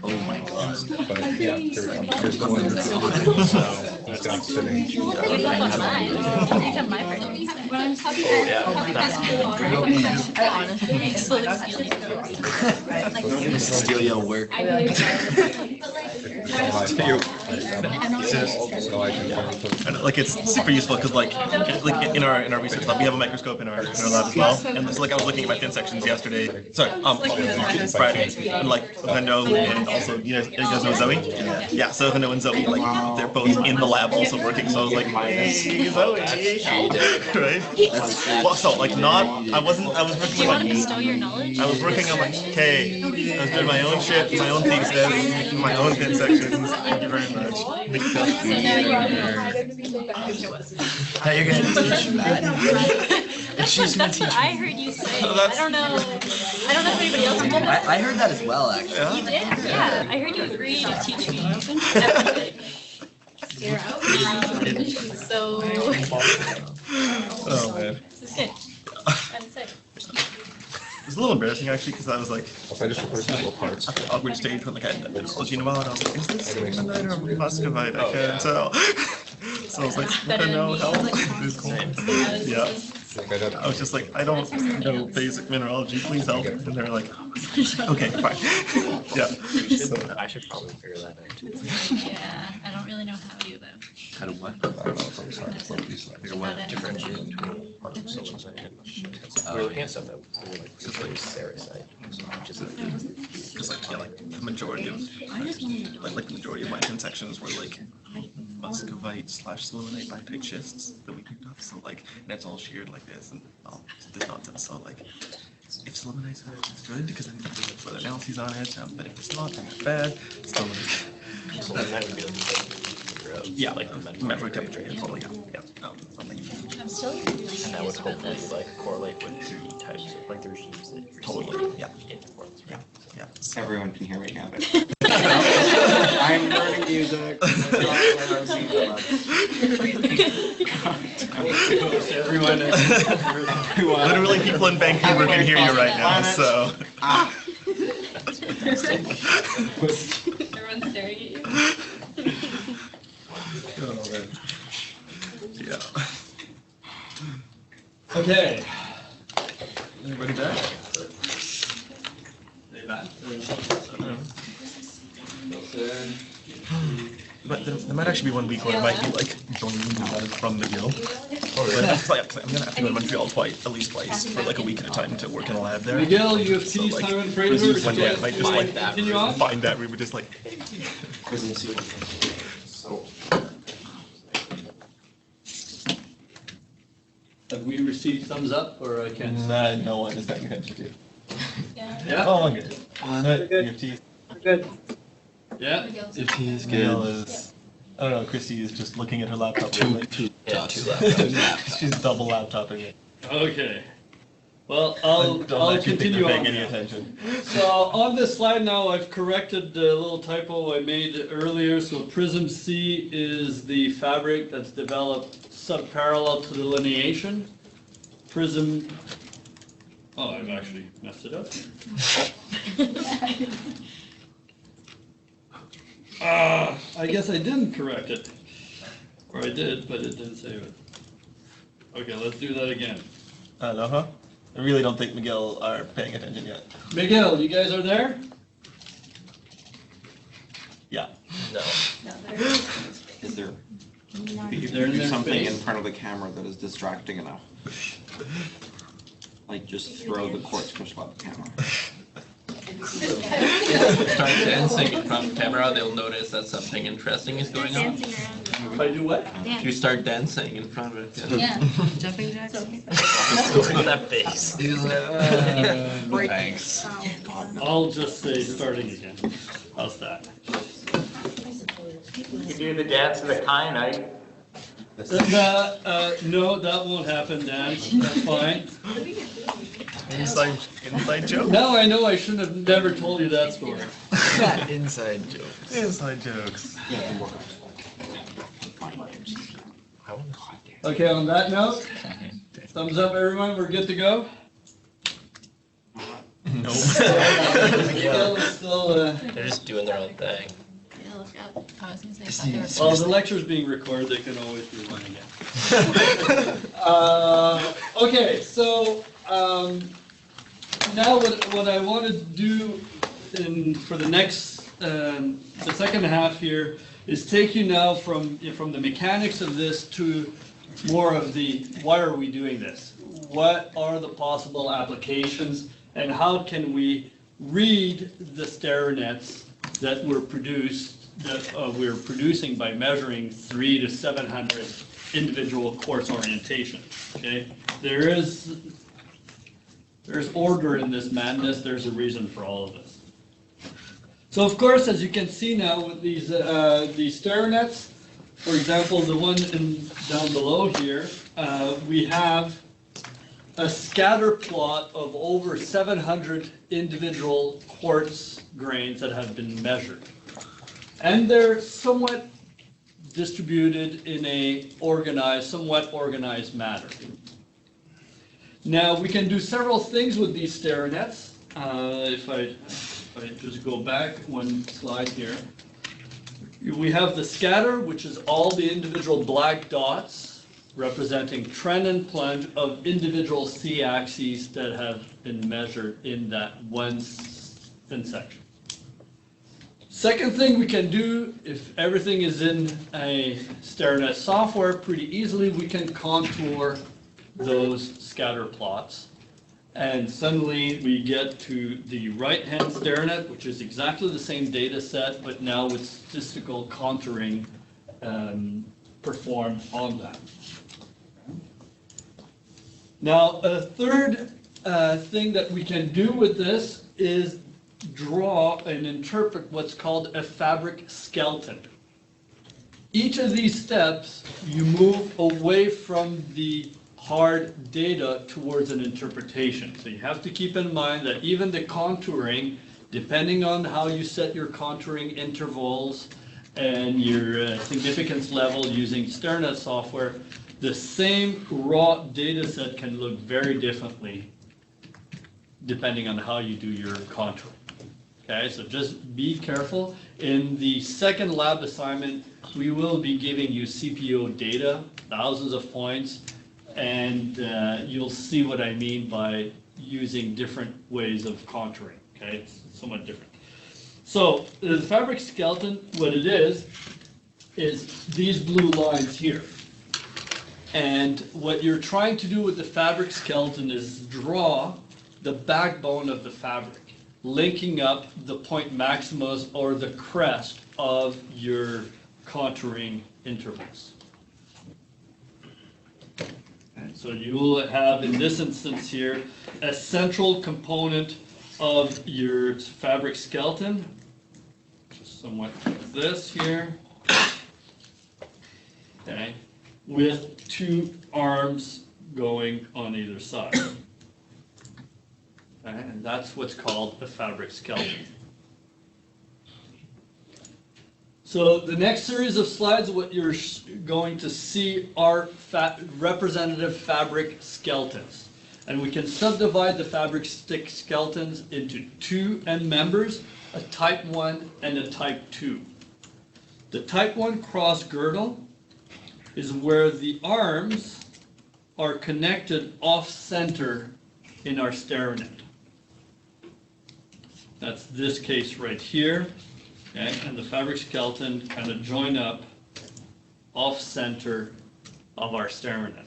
Oh my god. but yeah, here's the one that's on. So, it's not sitting. Steal your work. So I can finally put. and, like, it's super useful, because, like in our research lab, we have a microscope in our lab as well. And it's like, I was looking at my thin sections yesterday, sorry, Friday, and like, Vendo and also, you guys know Zoe? Yeah, so Vendo and Zoe, like, they're both in the lab also working, so I was like, hey, Zoe, right? Well, so, like, I was working on, Bestow your knowledge. I was working on, like, I was doing my own shit, my own thesis, making my own thin sections. Thank you very much. Now you're gonna teach that. And she's gonna That's teach what I heard you say. So I that's- don't know. I don't know if anybody else did that. I heard that as well, actually. You did? Yeah. I heard you agreed to teach me everything. So Oh, man. this is good. I'm excited. It's a little embarrassing, actually, because I was like, If I just replace the little parts. at the awkward stage when, like, I had told Univ, and I was like, is this Limonite or Muscovite? I can't tell. So I was like, I don't know, help. Yeah. Like I did. I was just like, I don't know basic mineralogy, please help. And they were like, okay, fine. Yeah. So, I should probably figure that out too. Yeah, I don't really know how to do that. How to what? I don't know if I'm sorry, it's like these, like, Figure what? Differentiate between particles and we're looking at stuff that we like, just like sericite. just like, yeah, like the majority of, like the majority of my thin sections were like Muscovite / Limonite lactite schists that we picked up. So like, and it's all sheared like this and all this nonsense. So like, if Limonite's good, it's good because then you can do further analyses on it. But if it's not, then it's bad. So like, So then that would be like Yeah, like memory temperature and something like that. Yeah. Something. I'm still really And that would curious about hopefully this. like correlate with the types of like the regimes that you're Totally, seeing yeah. in Quartz, right? Yeah. Everyone can hear me now. I'm learning music. Everyone. Literally, people in Vancouver can hear you right now. So. Everyone's staring at you. Yeah. Okay. Everybody back? They back? But there might actually be 1 week where I might be like joining you guys from McGill. I'm gonna have to go to Montreal at least twice for like a week at a time to work in a lab there. Miguel, you have So, T, like, Simon Fraser. One day I might just like Continue on. find that we would just like. Have we received thumbs up or I can't? No one is paying attention to. Yeah. Yeah? Oh, I'm good. Your T. Good. Yeah? Your T is good. I don't know. Christy is just looking at her laptop. Yeah, two laptops. She's double laptopping it. Okay. Well, I'll actually think continue they're on. paying any attention. So on this slide now, I've corrected the little typo I made earlier. So Prism C is the fabric that's developed subparallel to the lineation. Prism, oh, I've actually messed it up. I guess I didn't correct it. Or I did, but it didn't save it. Okay, let's do that again. Uh-huh. I really don't think Miguel are paying attention yet. Miguel, you guys are there? Yeah. No. Is there They're in their something in space. front of the camera that is distracting enough? Like just throw the quartz crystal at the camera. Start dancing in front of the camera, they'll notice that something interesting is going on. Dancing around. If I do what? If you start dancing in front of it. Yeah. Jumping jacks. That face. Thanks. I'll just say starting again. How's that? You do the dance of the kyanite. No, that won't happen, Dan. That's fine. Inside joke? Now I know I shouldn't have never told you that story. Inside jokes. Inside jokes. Okay, on that note, thumbs up, everyone. We're good to go. No. Miguel is still, They're just doing their own thing. Yeah, look up. I was gonna say, I thought well, the lecture's being recorded. They can always rewind again. Okay, so now what I want to do for the next, the second half here is take you now from the mechanics of this to more of the why are we doing this? What are the possible applications and how can we read the stair nets that we're producing by measuring 300 to 700 individual quartz orientation. Okay, there's order in this madness. There's a reason for all of this. So of course, as you can see now with these stair nets, for example, the one down below here, we have a scatter plot of over 700 individual quartz grains that have been measured. And they're somewhat distributed in a somewhat organized manner. Now, we can do several things with these stair nets. If I just go back one slide here. We have the scatter, which is all the individual black dots representing trend and plunge of individual C-axes that have been measured in that one thin section. Second thing we can do, if everything is in a StairNet software, pretty easily we can contour those scatter plots. And suddenly we get to the right-hand StairNet, which is exactly the same data set, but now with statistical contouring performed on that. Now, a third thing that we can do with this is draw and interpret what's called a fabric skeleton. each of these steps, you move away from the hard data towards an interpretation. So you have to keep in mind that even the contouring, depending on how you set your contouring intervals and your significance level using StairNet software, the same raw data set can look very differently depending on how you do your contouring. Okay, so just be careful. In the second lab assignment, we will be giving you CPO data, thousands of points, and you'll see what I mean by using different ways of contouring. Okay, it's somewhat different. So the fabric skeleton, what it is these blue lines here. And what you're trying to do with the fabric skeleton is draw the backbone of the fabric, linking up the point maximus or the crest of your contouring intervals. And so you will have, in this instance here, a central component of your fabric skeleton, just somewhat like this here, okay, with two arms going on either side. Okay, and that's what's called a fabric skeleton. So the next series of slides, what you're going to see are representative fabric skeletons. And we can subdivide the fabric stick skeletons into two end members, a type 1 and a type 2. The type 1 cross girdle is where the arms are connected off-center in our StairNet. That's this case right here. Okay, and the fabric skeleton kind of join up off-center of our StairNet.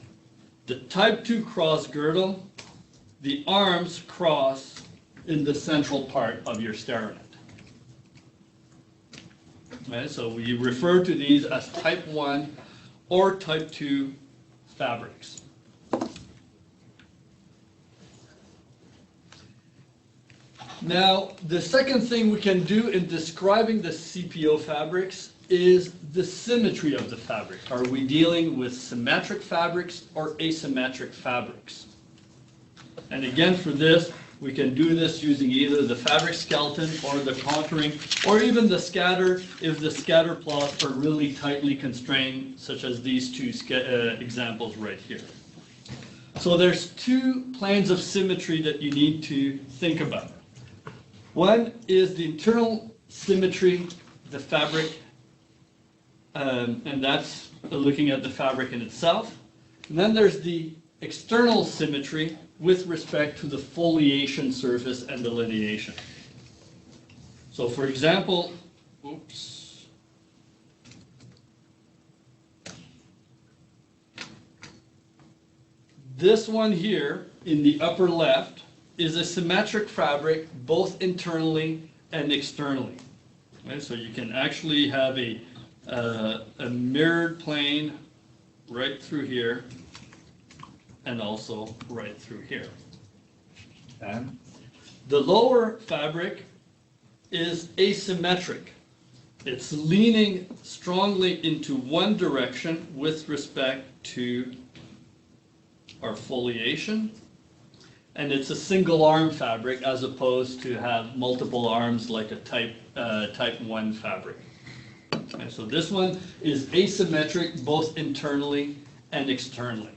The type 2 cross girdle, the arms cross in the central part of your StairNet. Okay, so we refer to these as type 1 or type 2 fabrics. Now, the second thing we can do in describing the CPO fabrics is the symmetry of the fabric. Are we dealing with symmetric fabrics or asymmetric fabrics? And again, for this, we can do this using either the fabric skeleton or the contouring, or even the scatter if the scatter plots are really tightly constrained, such as these two examples right here. So there's two planes of symmetry that you need to think about. One is the internal symmetry, the fabric, and that's looking at the fabric in itself. And then there's the external symmetry with respect to the foliation surface and delineation. So for example, oops. This one here in the upper left is a symmetric fabric both internally and externally. Okay, so you can actually have a mirrored plane right through here and also right through here. Okay. The lower fabric is asymmetric. It's leaning strongly into one direction with respect to our foliation, and it's a single arm fabric as opposed to have multiple arms like a type 1 fabric. Okay, so this one is asymmetric both internally and externally.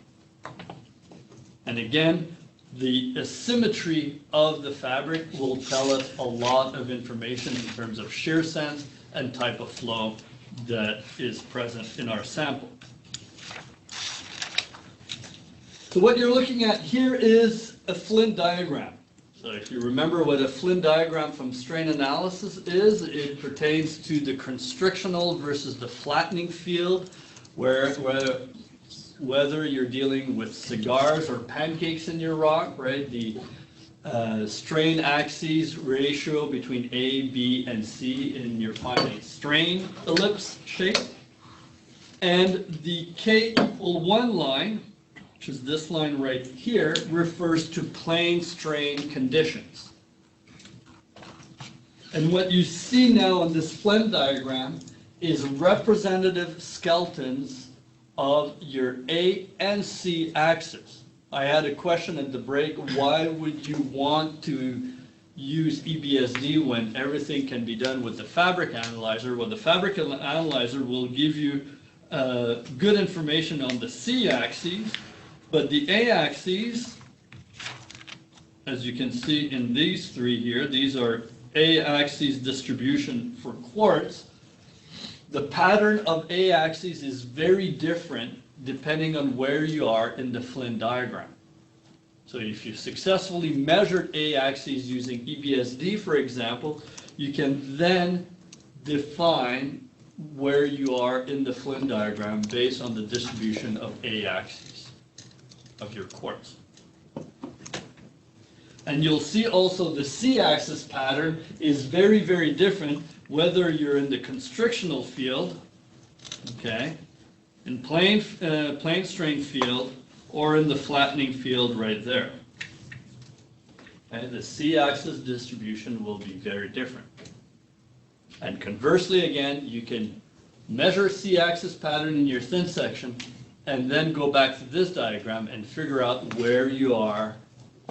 And again, the asymmetry of the fabric will tell us a lot of information in terms of shear sense and type of flow that is present in our sample. So what you're looking at here is a Flynn diagram. So if you remember what a Flynn diagram from strain analysis is, it pertains to the constrictional versus the flattening field, whether you're dealing with cigars or pancakes in your rock, right? The strain axes ratio between A, B, and C in your finite strain ellipse shape. And the K=1 line, which is this line right here, refers to plane strain conditions. And what you see now on this Flynn diagram is representative skeletons of your A and C axis. I had a question at the break, why would you want to use EBSD when everything can be done with the fabric analyzer? Well, the fabric analyzer will give you good information on the C axis, but the A axis, as you can see in these three here, these are A axis distribution for quartz. The pattern of A axis is very different depending on where you are in the Flynn diagram. So if you successfully measured A axis using EBSD, for example, you can then define where you are in the Flynn diagram based on the distribution of A axis of your quartz. And you'll see also the C axis pattern is very, very different whether you're in the constrictional field, okay, in plane strain field, or in the flattening field right there. Okay, the C axis distribution will be very different. And conversely, again, you can measure C axis pattern in your thin section and then go back to this diagram and figure out where you are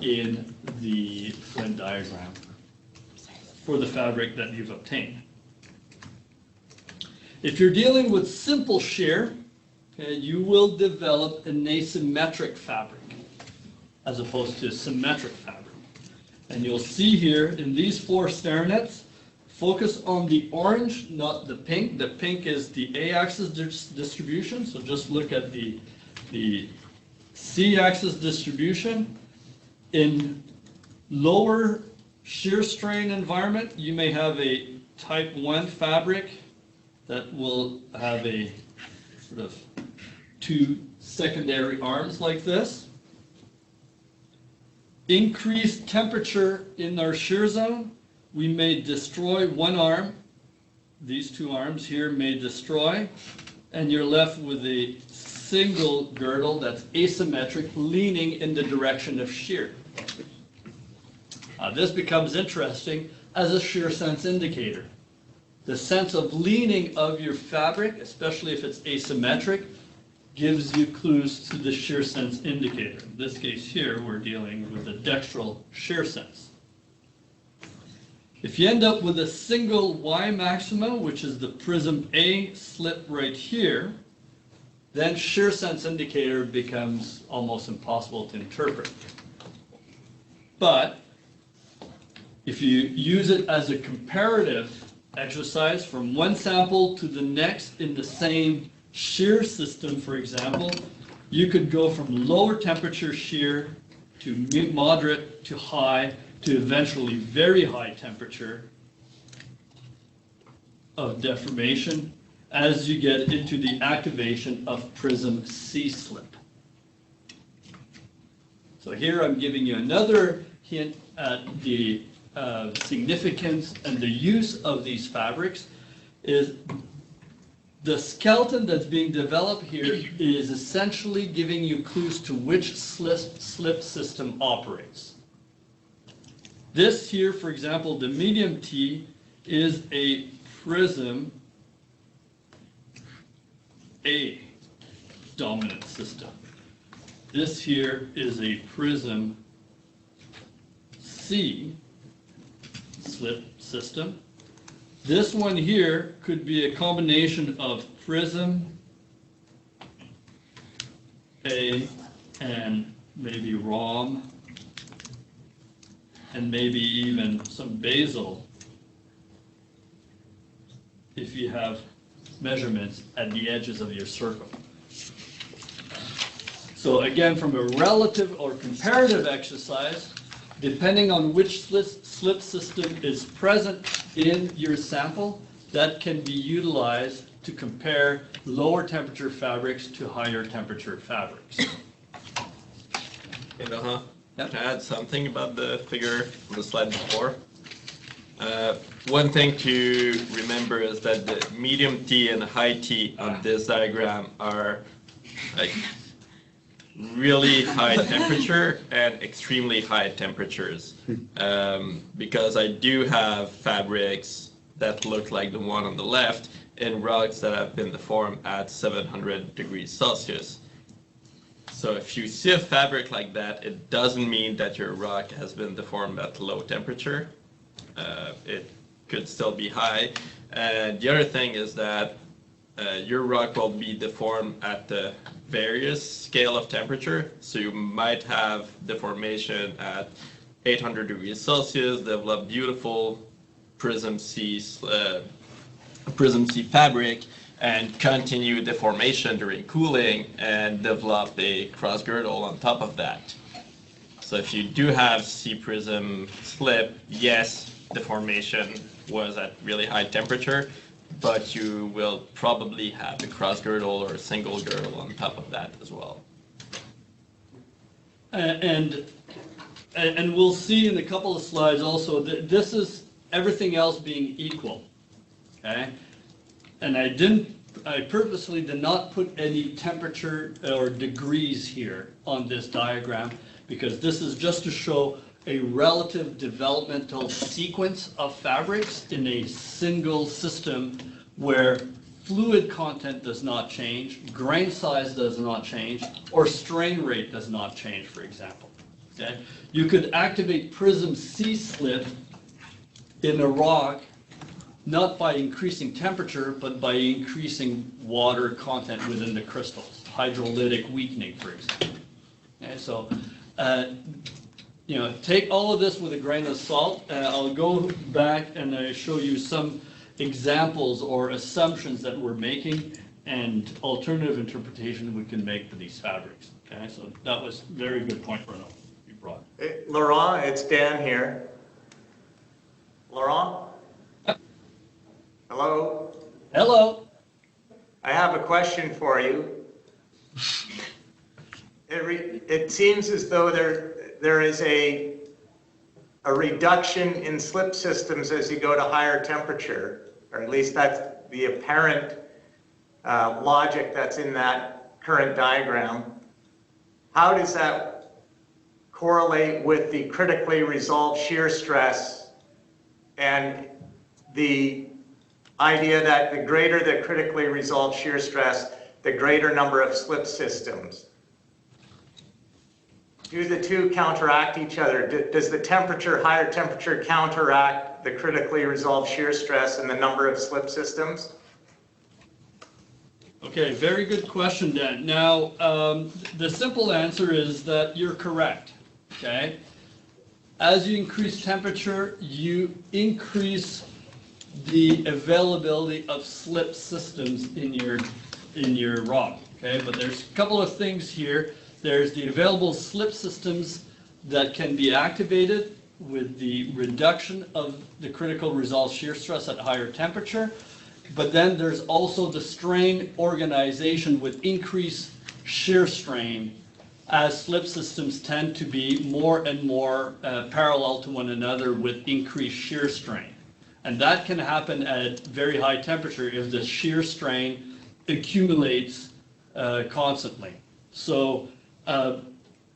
in the Flynn diagram for the fabric that you've obtained. If you're dealing with simple shear, okay, you will develop an asymmetric fabric as opposed to a symmetric fabric. And you'll see here in these four stair nets, focus on the orange, not the pink. The pink is the A-axis distribution, so just look at the C-axis distribution. In lower shear strain environment, you may have a type 1 fabric that will have a sort of two secondary arms like this. Increased temperature in our shear zone, we may destroy one arm. These two arms here may destroy, and you're left with a single girdle that's asymmetric, leaning in the direction of shear. This becomes interesting as a shear sense indicator. The sense of leaning of your fabric, especially if it's asymmetric, gives you clues to the shear sense indicator. In this case here, we're dealing with a dextral shear sense. If you end up with a single Y maxima, which is the prism A slip right here, then shear sense indicator becomes almost impossible to interpret. But if you use it as a comparative exercise from one sample to the next in the same shear system, for example, you could go from lower temperature shear to moderate to high to eventually very high temperature of deformation as you get into the activation of prism C slip. So here I'm giving you another hint at the significance and the use of these fabrics. Is the skeleton that's being developed here is essentially giving you clues to which slip system operates. This here, for example, the medium T is a prism A dominant system. This here is a prism C slip system. This one here could be a combination of prism A and maybe ROM and maybe even some basal if you have measurements at the edges of your circle. So again, from a relative or comparative exercise, depending on which slip system is present in your sample, that can be utilized to compare lower temperature fabrics to higher temperature fabrics. Hey, Laurent, can I add something about the figure on the slide before? One thing to remember is that the medium T and high T on this diagram are like really high temperature and extremely high temperatures, because I do have fabrics that look like the one on the left in rocks that have been deformed at 700 degrees Celsius. So if you see a fabric like that, it doesn't mean that your rock has been deformed at low temperature. It could still be high. And the other thing is that your rock will be deformed at the various scale of temperature. So you might have deformation at 800 degrees Celsius, develop beautiful prism C fabric, and continue deformation during cooling and develop a cross girdle on top of that. So if you do have C prism slip, yes, deformation was at really high temperature, but you will probably have a cross girdle or a single girdle on top of that as well. And we'll see in a couple of slides also that this is everything else being equal, okay? And I purposely did not put any temperature or degrees here on this diagram, because this is just to show a relative developmental sequence of fabrics in a single system where fluid content does not change, grain size does not change, or strain rate does not change, for example. Okay? You could activate prism C slip in a rock not by increasing temperature, but by increasing water content within the crystals, hydrolytic weakening, for example. Okay, so, take all of this with a grain of salt. I'll go back and show you some examples or assumptions that we're making and alternative interpretation we can make for these fabrics. Okay, so that was a very good point, Renaud, you brought. Hey, Laurent, it's Dan here. Laurent? Hello? Hello. I have a question for you. It seems as though there is a reduction in slip systems as you go to higher temperature, or at least that's the apparent logic that's in that current diagram. How does that correlate with the critically resolved shear stress and the idea that the greater the critically resolved shear stress, the greater number of slip systems? Do the two counteract each other? Does the higher temperature counteract the critically resolved shear stress and the number of slip systems? Okay, very good question, Dan. Now, the simple answer is that you're correct, okay? As you increase temperature, you increase the availability of slip systems in your rock, okay? But there's a couple of things here. There's the available slip systems that can be activated with the reduction of the critical resolved shear stress at higher temperature. But then there's also the strain organization with increased shear strain as slip systems tend to be more and more parallel to one another with increased shear strain. And that can happen at very high temperature if the shear strain accumulates constantly. So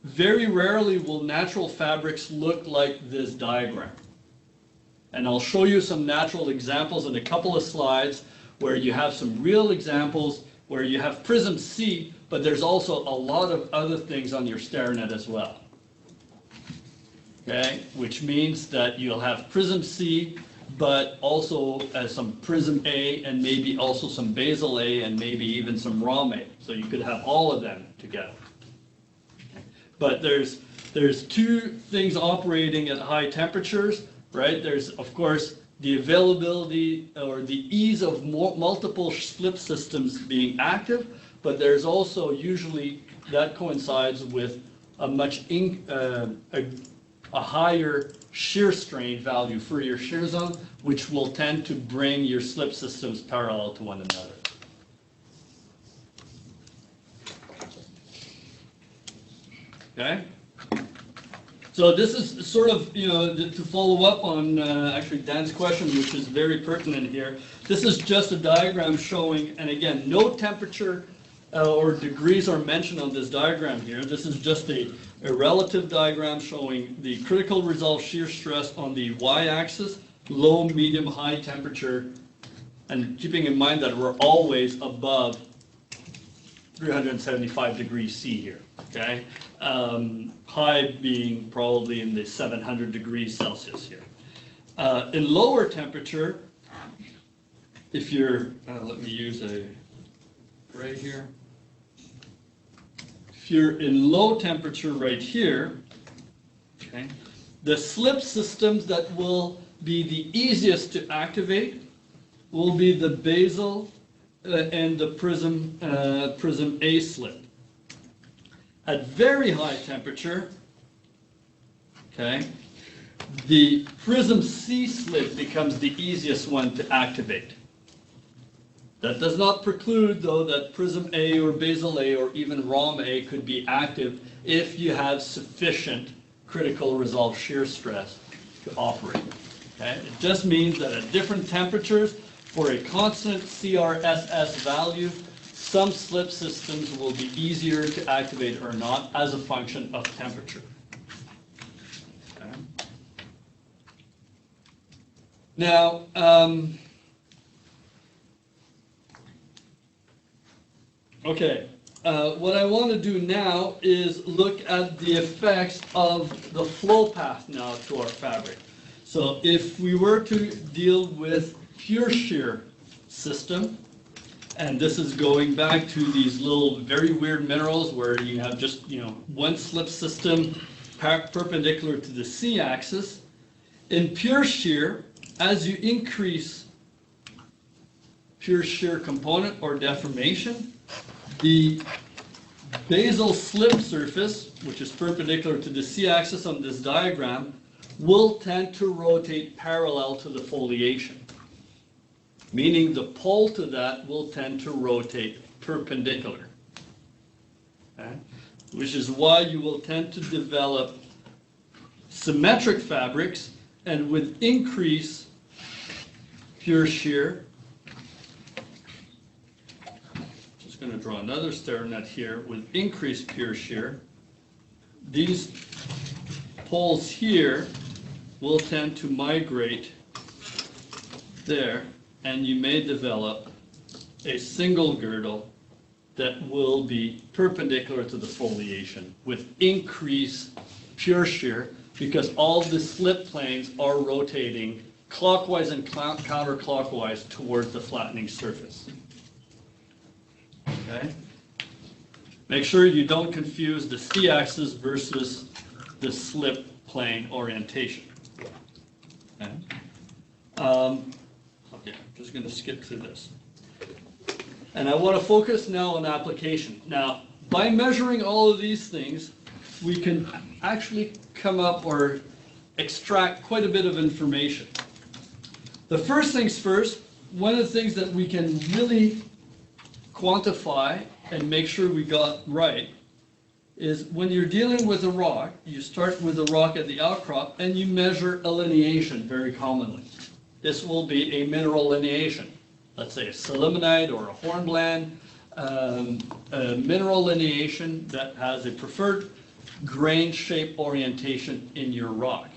very rarely will natural fabrics look like this diagram. And I'll show you some natural examples in a couple of slides where you have some real examples where you have prism C, but there's also a lot of other things on your stair net as well. Okay, which means that you'll have prism C, but also some prism A, and maybe also some basal A, and maybe even some ROM A. So you could have all of them together. Okay. But there's two things operating at high temperatures, right? There's, of course, the availability or the ease of multiple slip systems being active, but there's also usually that coincides with a much a higher shear strain value for your shear zone, which will tend to bring your slip systems parallel to one another. Okay? So this is sort of, to follow up on actually Dan's question, which is very pertinent here. This is just a diagram showing, and again, no temperature or degrees are mentioned on this diagram here. This is just a relative diagram showing the critical resolved shear stress on the y-axis low, medium, high temperature, and keeping in mind that we're always above 375 degrees C here, okay? High being probably in the 700 degrees Celsius here. In lower temperature, if you're, let me use a right here. If you're in low temperature right here, okay, the slip systems that will be the easiest to activate will be the basal and the prism A slip. At very high temperature, okay, the prism C slip becomes the easiest one to activate. That does not preclude, though, that prism A or basal A or even ROM A could be active if you have sufficient critical resolve shear stress to operate. Okay? It just means that at different temperatures, for a constant CRSS value, some slip systems will be easier to activate or not as a function of temperature. Okay. Now, what I want to do now is look at the effects of the flow path now to our fabric. So if we were to deal with pure shear system, and this is going back to these little very weird minerals where you have just, one slip system perpendicular to the C-axis. In pure shear, as you increase pure shear component or deformation, the basal slip surface, which is perpendicular to the C-axis on this diagram, will tend to rotate parallel to the foliation, meaning the pole to that will tend to rotate perpendicular, okay? Which is why you will tend to develop symmetric fabrics, and with increased pure shear, just going to draw another stair net here, with increased pure shear, these poles here will tend to migrate there, and you may develop a single girdle that will be perpendicular to the foliation with increased pure shear, because all the slip planes are rotating clockwise and counterclockwise towards the flattening surface. Okay? Make sure you don't confuse the C-axis versus the slip plane orientation. Okay? Okay, I'm just going to skip through this. And I want to focus now on application. Now, by measuring all of these things, we can actually come up or extract quite a bit of information. The first things first, one of the things that we can really quantify and make sure we got right is when you're dealing with a rock, you start with a rock at the outcrop and you measure a lineation very commonly. This will be a mineral lineation. Let's say a sillimanite or a hornblende, a mineral lineation that has a preferred grain shape orientation in your rock.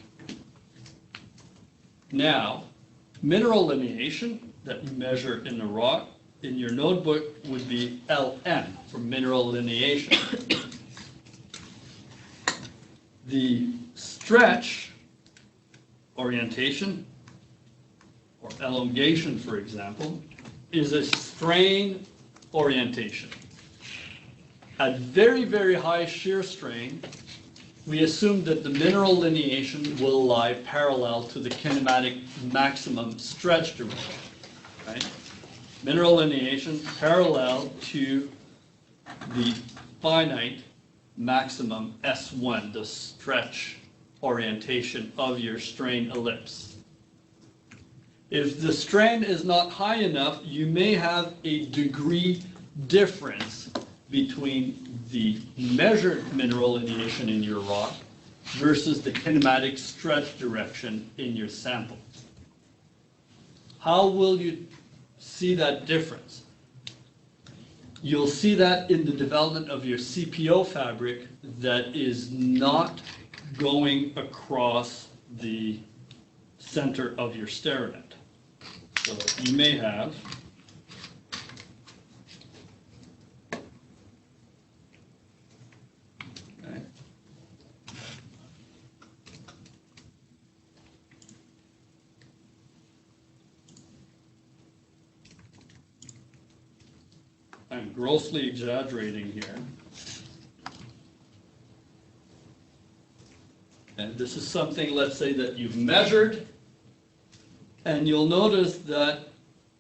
Now, mineral lineation that you measure in the rock in your notebook would be LN for mineral lineation. The stretch orientation, or elongation, for example, is a strain orientation. At very, very high shear strain, we assume that the mineral lineation will lie parallel to the kinematic maximum stretch direction. Right? Mineral lineation parallel to the finite maximum S1, the stretch orientation of your strain ellipse. If the strain is not high enough, you may have a degree difference between the measured mineral lineation in your rock versus the kinematic stretch direction in your sample. How will you see that difference? You'll see that in the development of your CPO fabric that is not going across the center of your stairnet. So you may have I'm grossly exaggerating here. And this is something, let's say, that you've measured, and you'll notice that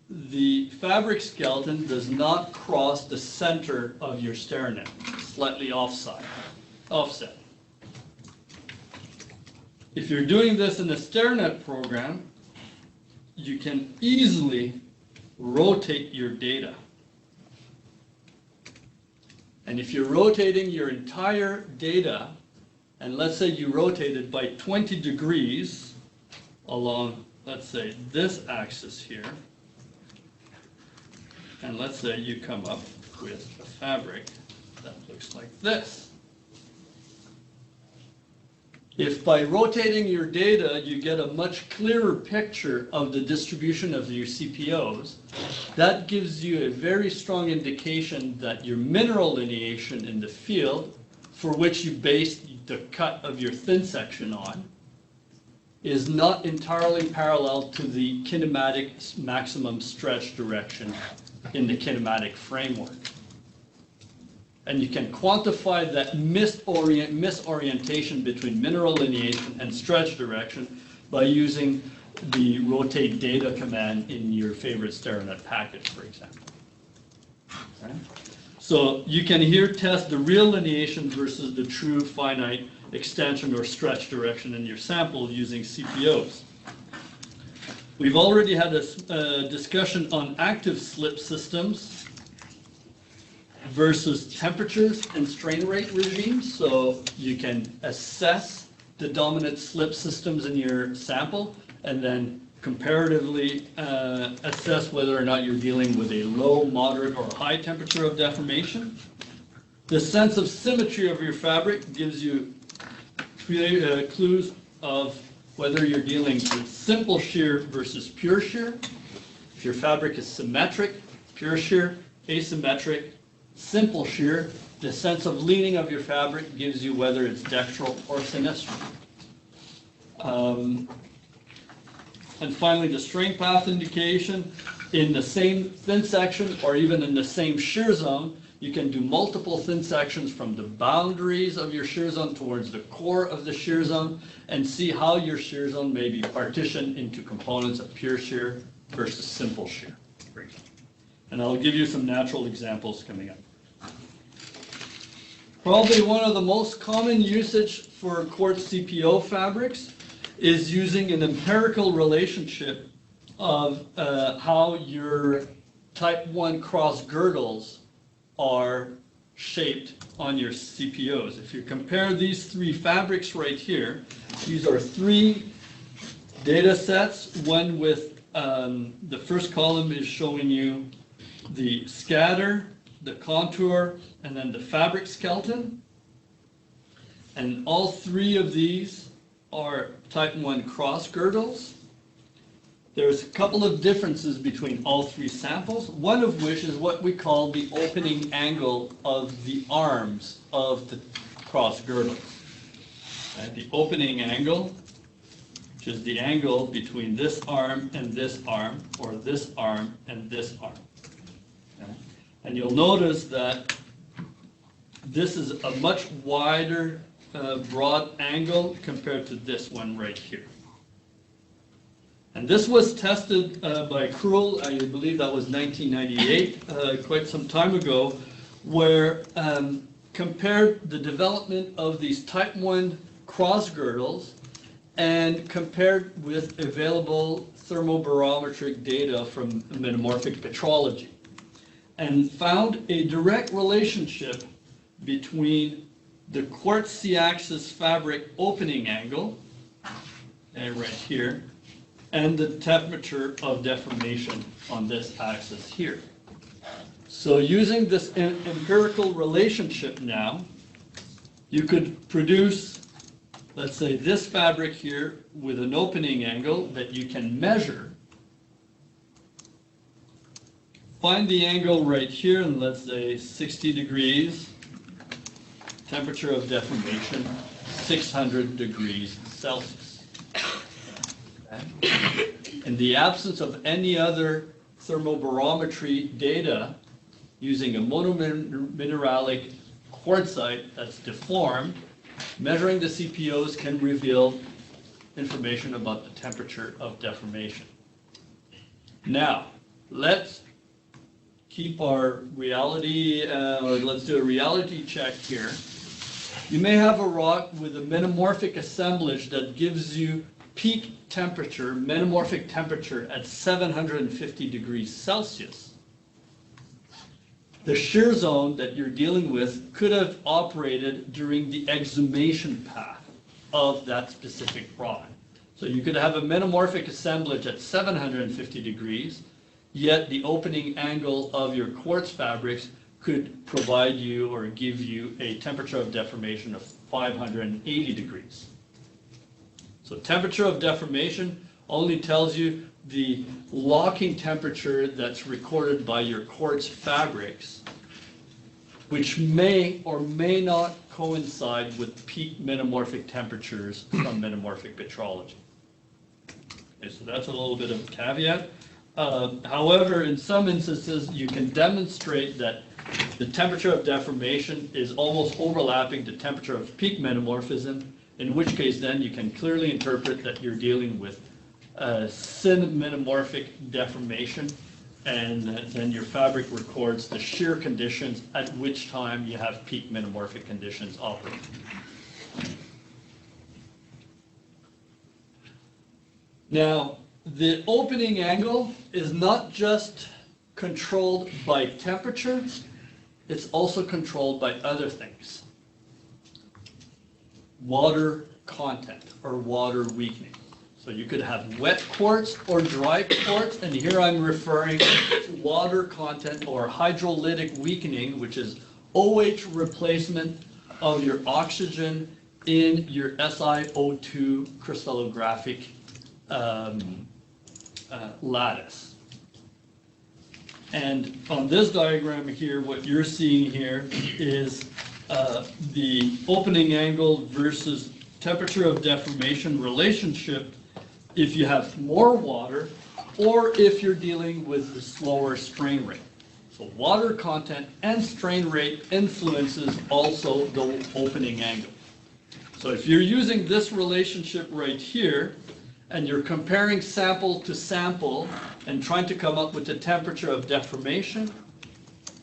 the fabric skeleton does not cross the center of your stairnet, slightly offset. If you're doing this in a stairnet program, you can easily rotate your data. And if you're rotating your entire data, and let's say you rotate it by 20 degrees along, let's say, this axis here, and let's say you come up with a fabric that looks like this. If by rotating your data you get a much clearer picture of the distribution of your CPOs, that gives you a very strong indication that your mineral lineation in the field, for which you base the cut of your thin section on, is not entirely parallel to the kinematic maximum stretch direction in the kinematic framework. And you can quantify that misorientation between mineral lineation and stretch direction by using the rotate data command in your favorite stairnet package, for example. Okay. So you can here test the real lineation versus the true finite extension or stretch direction in your sample using CPOs. We've already had a discussion on active slip systems versus temperatures and strain rate regimes. So you can assess the dominant slip systems in your sample and then comparatively assess whether or not you're dealing with a low, moderate, or high temperature of deformation. The sense of symmetry of your fabric gives you clues of whether you're dealing with simple shear versus pure shear. If your fabric is symmetric, pure shear, asymmetric, simple shear, the sense of leaning of your fabric gives you whether it's dextral or sinistral. And finally, the strain path indication. In the same thin section or even in the same shear zone, you can do multiple thin sections from the boundaries of your shear zone towards the core of the shear zone and see how your shear zone may be partitioned into components of pure shear versus simple shear. And I'll give you some natural examples coming up. Probably one of the most common usage for quartz CPO fabrics is using an empirical relationship of how your type 1 cross girdles are shaped on your CPOs. If you compare these three fabrics right here, these are three data sets. One with the first column is showing you the scatter, the contour, and then the fabric skeleton. And all three of these are type 1 cross girdles. There's a couple of differences between all three samples, one of which is what we call the opening angle of the arms of the cross girdles. And the opening angle, which is the angle between this arm and this arm, or this arm and this arm. Okay? And you'll notice that this is a much wider, broad angle compared to this one right here. And this was tested by Krull, I believe that was 1998, quite some time ago, where compared the development of these type 1 cross girdles and compared with available thermobarometric data from metamorphic petrology, and found a direct relationship between the quartz C-axis fabric opening angle, right here, and the temperature of deformation on this axis here. So using this empirical relationship now, you could produce let's say this fabric here with an opening angle that you can measure. Find the angle right here, and let's say 60 degrees. Temperature of deformation, 600 degrees Celsius. Okay. In the absence of any other thermobarometry data, using a monomineralic quartzite that's deformed, measuring the CPOs can reveal information about the temperature of deformation. Now, let's keep our reality, or let's do a reality check here. You may have a rock with a metamorphic assemblage that gives you peak temperature, metamorphic temperature at 750 degrees Celsius. The shear zone that you're dealing with could have operated during the exhumation path of that specific rock. So you could have a metamorphic assemblage at 750 degrees, yet the opening angle of your quartz fabrics could provide you or give you a temperature of deformation of 580 degrees. So temperature of deformation only tells you the locking temperature that's recorded by your quartz fabrics, which may or may not coincide with peak metamorphic temperatures from metamorphic petrology. Okay, so that's a little bit of a caveat. However, in some instances, you can demonstrate that the temperature of deformation is almost overlapping the temperature of peak metamorphism, in which case then you can clearly interpret that you're dealing with syn metamorphic deformation, and then your fabric records the shear conditions at which time you have peak metamorphic conditions operating. Now, the opening angle is not just controlled by temperature, it's also controlled by other things. Water content or water weakening. So you could have wet quartz or dry quartz, and here I'm referring to water content or hydrolytic weakening, which is OH replacement of your oxygen in your SiO2 crystallographic lattice. And on this diagram here, what you're seeing here is the opening angle versus temperature of deformation relationship if you have more water or if you're dealing with the slower strain rate. So water content and strain rate influences also the opening angle. So if you're using this relationship right here, and you're comparing sample to sample and trying to come up with the temperature of deformation,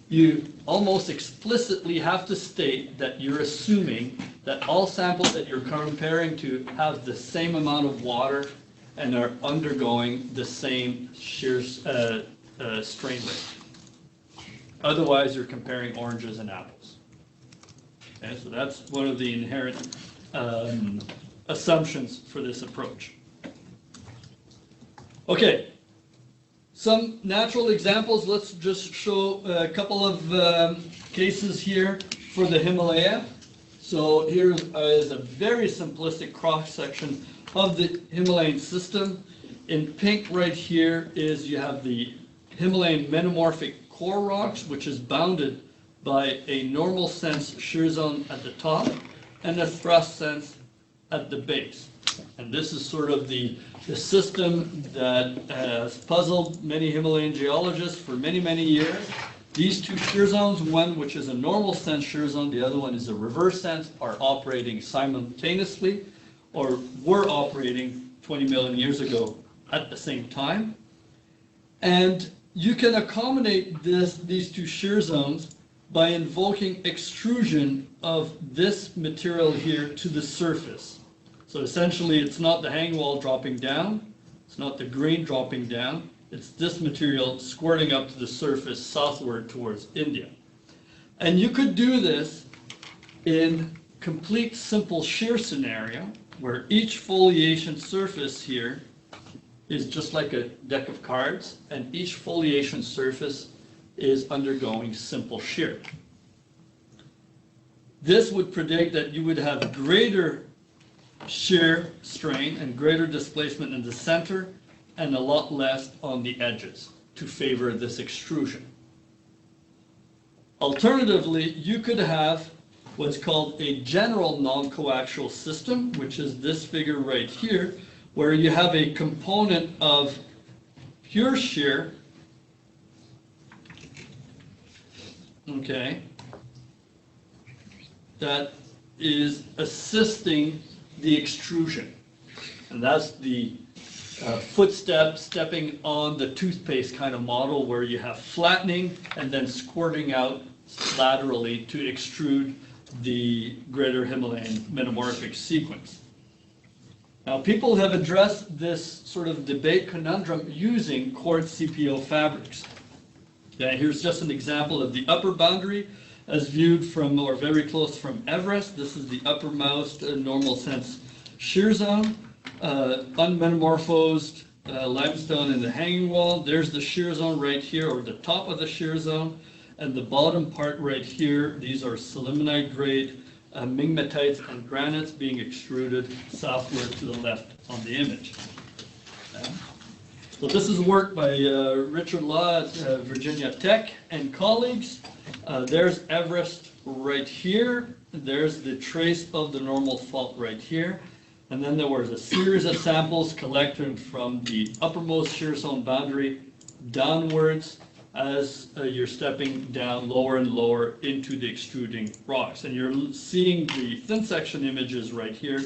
you almost explicitly have to state that you're assuming that all samples that you're comparing to have the same amount of water and are undergoing the same shear strain rate. Otherwise, you're comparing oranges and apples. Okay, so that's one of the inherent assumptions for this approach. Okay, some natural examples. Let's just show a couple of cases here for the Himalaya. So here is a very simplistic cross-section of the Himalayan system. In pink right here is you have the Himalayan metamorphic core rocks, which is bounded by a normal sense shear zone at the top and a thrust sense at the base. And this is sort of the system that has puzzled many Himalayan geologists for many, many years. These two shear zones, one which is a normal sense shear zone, the other one is a reverse sense, are operating simultaneously, or were operating 20 million years ago at the same time. And you can accommodate these two shear zones by invoking extrusion of this material here to the surface. So essentially, it's not the hang wall dropping down, it's not the grain dropping down, it's this material squirting up to the surface southward towards India. And you could do this in complete simple shear scenario, where each foliation surface here is just like a deck of cards, and each foliation surface is undergoing simple shear. This would predict that you would have greater shear strain and greater displacement in the center and a lot less on the edges to favor this extrusion. Alternatively, you could have what's called a general non-coaxial system, which is this figure right here, where you have a component of pure shear, okay, that is assisting the extrusion. And that's the stepping on the toothpaste kind of model where you have flattening and then squirting out laterally to extrude the greater Himalayan metamorphic sequence. Now, people have addressed this sort of debate conundrum using quartz CPO fabrics. Okay, here's just an example of the upper boundary as viewed from, or very close from Everest. This is the uppermost normal sense shear zone, unmetamorphosed limestone in the hanging wall. There's the shear zone right here, or the top of the shear zone. And the bottom part right here, these are sillimanite grade migmatites and granites being extruded southward to the left on the image. Okay. So this is work by Richard Law at Virginia Tech and colleagues. There's Everest right here. There's the trace of the normal fault right here. And then there was a series of samples collected from the uppermost shear zone boundary downwards as you're stepping down lower and lower into the extruding rocks. And you're seeing the thin section images right here,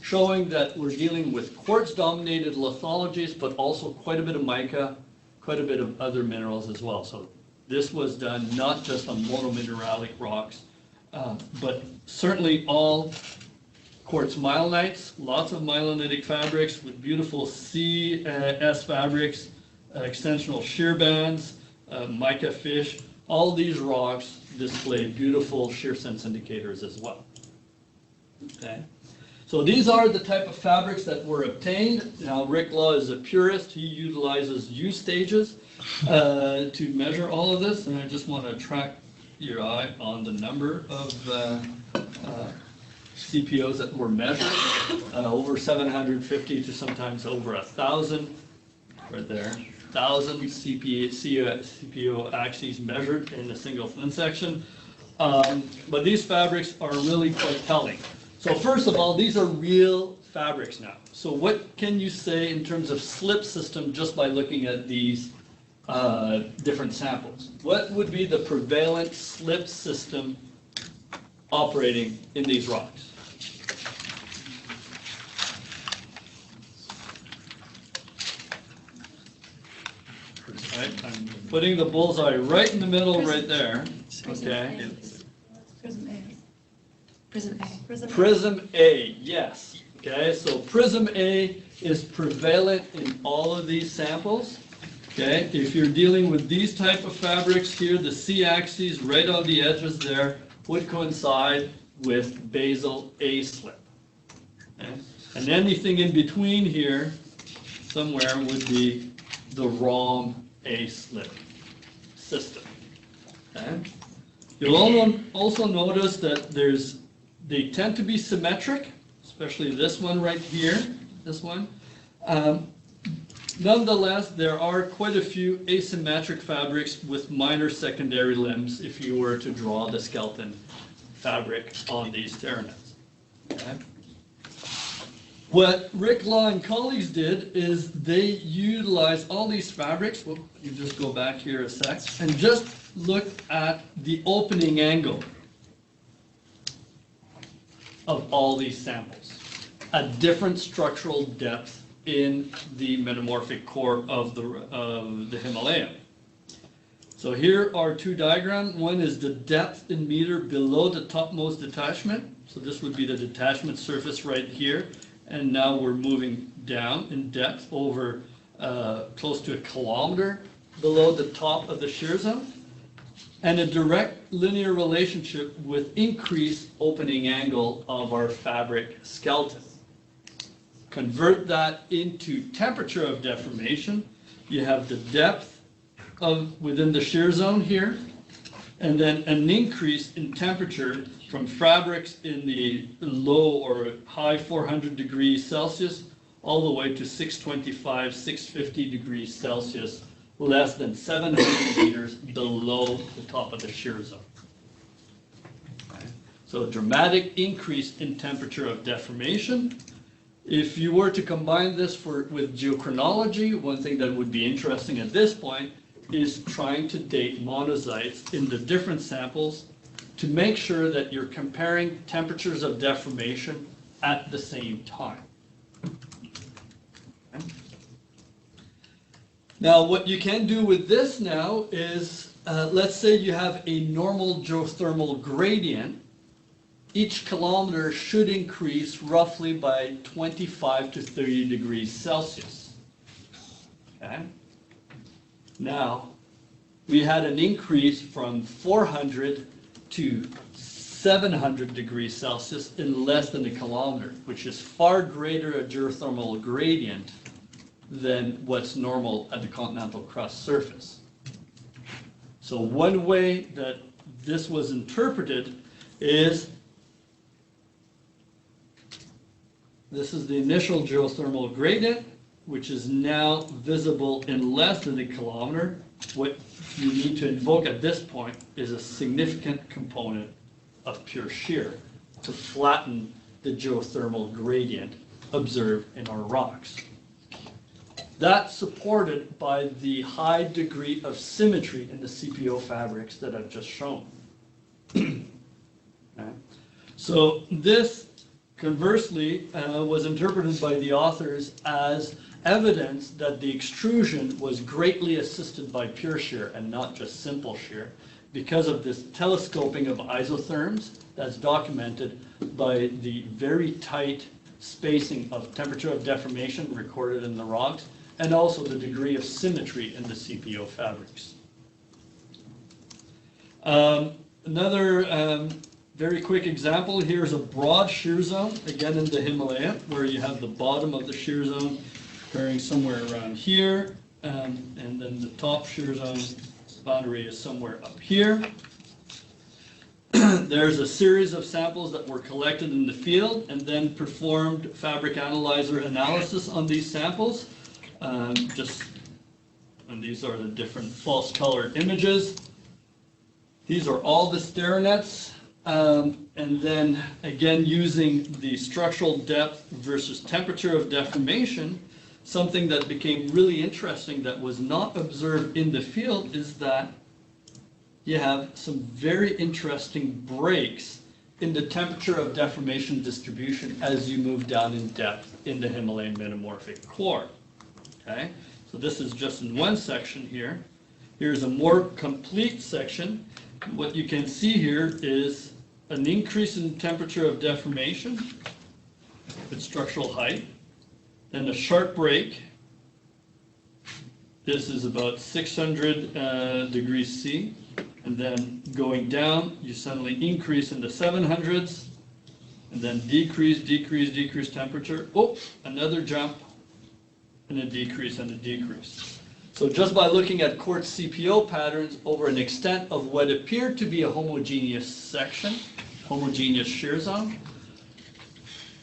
showing that we're dealing with quartz-dominated lithologies, but also quite a bit of mica, quite a bit of other minerals as well. So this was done not just on monomineralic rocks, but certainly all quartz myelinites, lots of myelinitic fabrics with beautiful CS fabrics, extensional shear bands, mica fish. All these rocks display beautiful shear sense indicators as well. Okay. So these are the type of fabrics that were obtained. Now, Rick Law is a purist. He utilizes U stages to measure all of this. And I just want to attract your eye on the number of CPOs that were measured. Over 750 to sometimes over 1,000 right there. 1,000 CPO axes measured in a single thin section. But these fabrics are really quite telling. So first of all, these are real fabrics now. So what can you say in terms of slip system just by looking at these different samples? What would be the prevalent slip system operating in these rocks? Right, I'm putting the bullseye right in the middle right there. Okay. Prism A. Prism A. Prism A, yes. Okay, so Prism A is prevalent in all of these samples. Okay, if you're dealing with these type of fabrics here, the C-axis right on the edges there would coincide with basal A slip. Okay? And anything in between here somewhere would be the ROM A slip system. Okay? You'll also notice that they tend to be symmetric, especially this one right here, this one. Nonetheless, there are quite a few asymmetric fabrics with minor secondary limbs if you were to draw the skeleton fabric on these terranets. Okay? What Rick Law and colleagues did is they utilized all these fabrics. Well, you just go back here a sec and just look at the opening angle of all these samples at different structural depth in the metamorphic core of the Himalaya. So here are two diagrams. One is the depth in meter below the topmost detachment. So this would be the detachment surface right here. And now we're moving down in depth over close to 1 kilometer below the top of the shear zone. And a direct linear relationship with increased opening angle of our fabric skeleton. Convert that into temperature of deformation. You have the depth of within the shear zone here, and then an increase in temperature from fabrics in the low or high 400 degrees Celsius all the way to 625, 650 degrees Celsius, less than 700 meters below the top of the shear zone. So a dramatic increase in temperature of deformation. If you were to combine this with geochronology, one thing that would be interesting at this point is trying to date monocytes in the different samples to make sure that you're comparing temperatures of deformation at the same time. Okay. Now, what you can do with this now is, let's say you have a normal geothermal gradient. Each kilometer should increase roughly by 25 to 30 degrees Celsius. Okay. Now, we had an increase from 400 to 700 degrees Celsius in less than a kilometer, which is far greater a geothermal gradient than what's normal at the continental crust surface. So one way that this was interpreted is, this is the initial geothermal gradient, which is now visible in less than a kilometer. What you need to invoke at this point is a significant component of pure shear to flatten the geothermal gradient observed in our rocks. That's supported by the high degree of symmetry in the CPO fabrics that I've just shown. Okay. So this, conversely, was interpreted by the authors as evidence that the extrusion was greatly assisted by pure shear and not just simple shear, because of this telescoping of isotherms that's documented by the very tight spacing of temperature of deformation recorded in the rocks, and also the degree of symmetry in the CPO fabrics. Another very quick example, here's a broad shear zone, again in the Himalaya, where you have the bottom of the shear zone occurring somewhere around here, and then the top shear zone boundary is somewhere up here. There's a series of samples that were collected in the field and then performed fabric analyzer analysis on these samples. And these are the different false colored images. These are all the stair nets. And then again, using the structural depth versus temperature of deformation, something that became really interesting that was not observed in the field is that you have some very interesting breaks in the temperature of deformation distribution as you move down in depth in the Himalayan metamorphic core. Okay, so this is just in one section here. Here's a more complete section. What you can see here is an increase in temperature of deformation with structural height, then a sharp break. This is about 600 degrees C, and then going down, you suddenly increase in the 700s, and then decrease temperature. Oh, another jump, and a decrease and a decrease. So just by looking at quartz CPO patterns over an extent of what appeared to be a homogeneous section, homogeneous shear zone,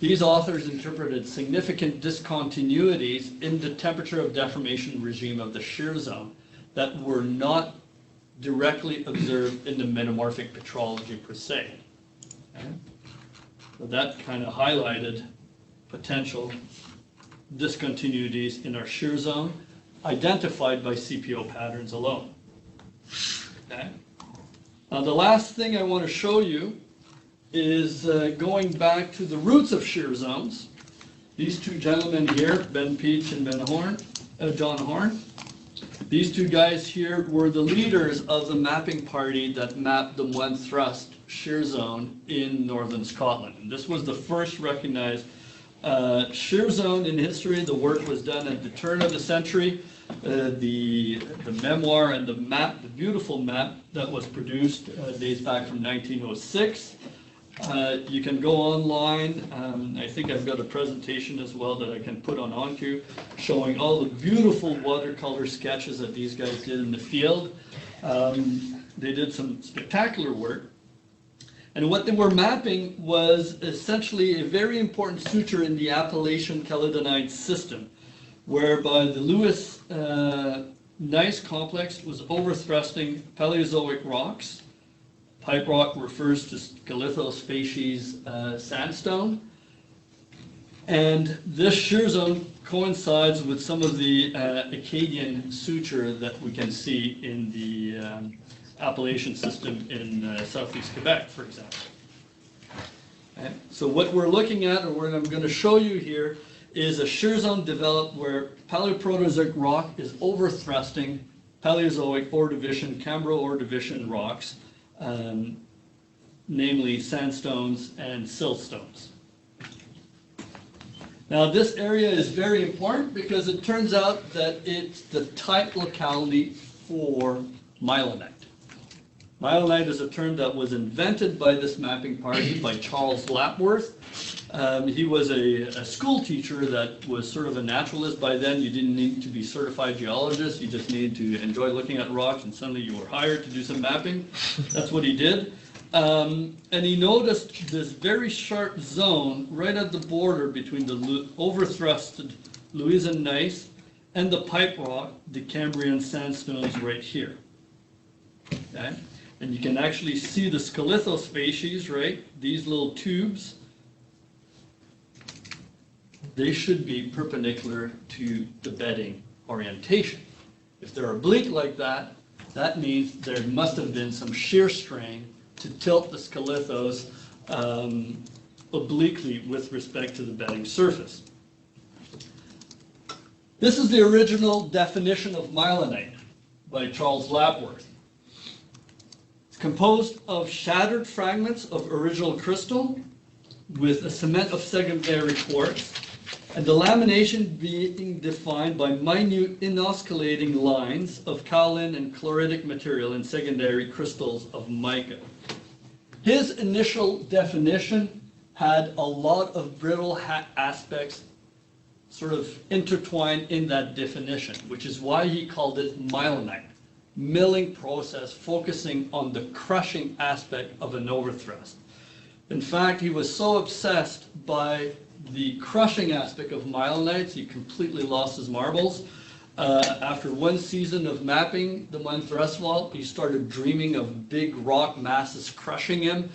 these authors interpreted significant discontinuities in the temperature of deformation regime of the shear zone that were not directly observed in the metamorphic petrology per se. Okay? So that kind of highlighted potential discontinuities in our shear zone identified by CPO patterns alone. Okay? Now the last thing I want to show you is going back to the roots of shear zones. These two gentlemen here, Ben Peach and John Horn, these two guys here were the leaders of the mapping party that mapped the one thrust shear zone in northern Scotland. And this was the first recognized shear zone in history. The work was done at the turn of the century. The memoir and the map, the beautiful map that was produced dates back from 1906. You can go online. I think I've got a presentation as well that I can put on OnQ showing all the beautiful watercolor sketches that these guys did in the field. They did some spectacular work. And what they were mapping was essentially a very important suture in the Appalachian Caledonite system, whereby the Lewis gneiss complex was overthrusting Paleozoic rocks. Pipe rock refers to Scalithofacies sandstone. And this shear zone coincides with some of the Acadian suture that we can see in the Appalachian system in southeast Quebec, for example. Okay. So what we're looking at, or what I'm going to show you here, is a shear zone developed where Paleoproterozoic rock is overthrusting Paleozoic Ordovician, Cambro-Ordovician rocks, namely sandstones and siltstones. Now this area is very important because it turns out that it's the type locality for myelinite. Myelinite is a term that was invented by this mapping party, by Charles Lapworth. He was a school teacher that was sort of a naturalist by then. You didn't need to be certified geologist. You just needed to enjoy looking at rocks, and suddenly you were hired to do some mapping. That's what he did. And he noticed this very sharp zone right at the border between the overthrusted Louisian gneiss and the pipe rock, the Cambrian sandstones right here. Okay? And you can actually see the Scalithofacies, right? These little tubes. They should be perpendicular to the bedding orientation. If they're oblique like that, that means there must have been some shear strain to tilt the scalithos obliquely with respect to the bedding surface. This is the original definition of myelinite by Charles Lapworth. It's composed of shattered fragments of original crystal with a cement of secondary quartz, and the lamination being defined by minute inosculating lines of kaolin and chloritic material in secondary crystals of mica. His initial definition had a lot of brittle aspects sort of intertwined in that definition, which is why he called it myelinite, milling process focusing on the crushing aspect of an overthrust. In fact, he was so obsessed by the crushing aspect of myelinites, he completely lost his marbles. After one season of mapping the Mine Thrust Fault, he started dreaming of big rock masses crushing him,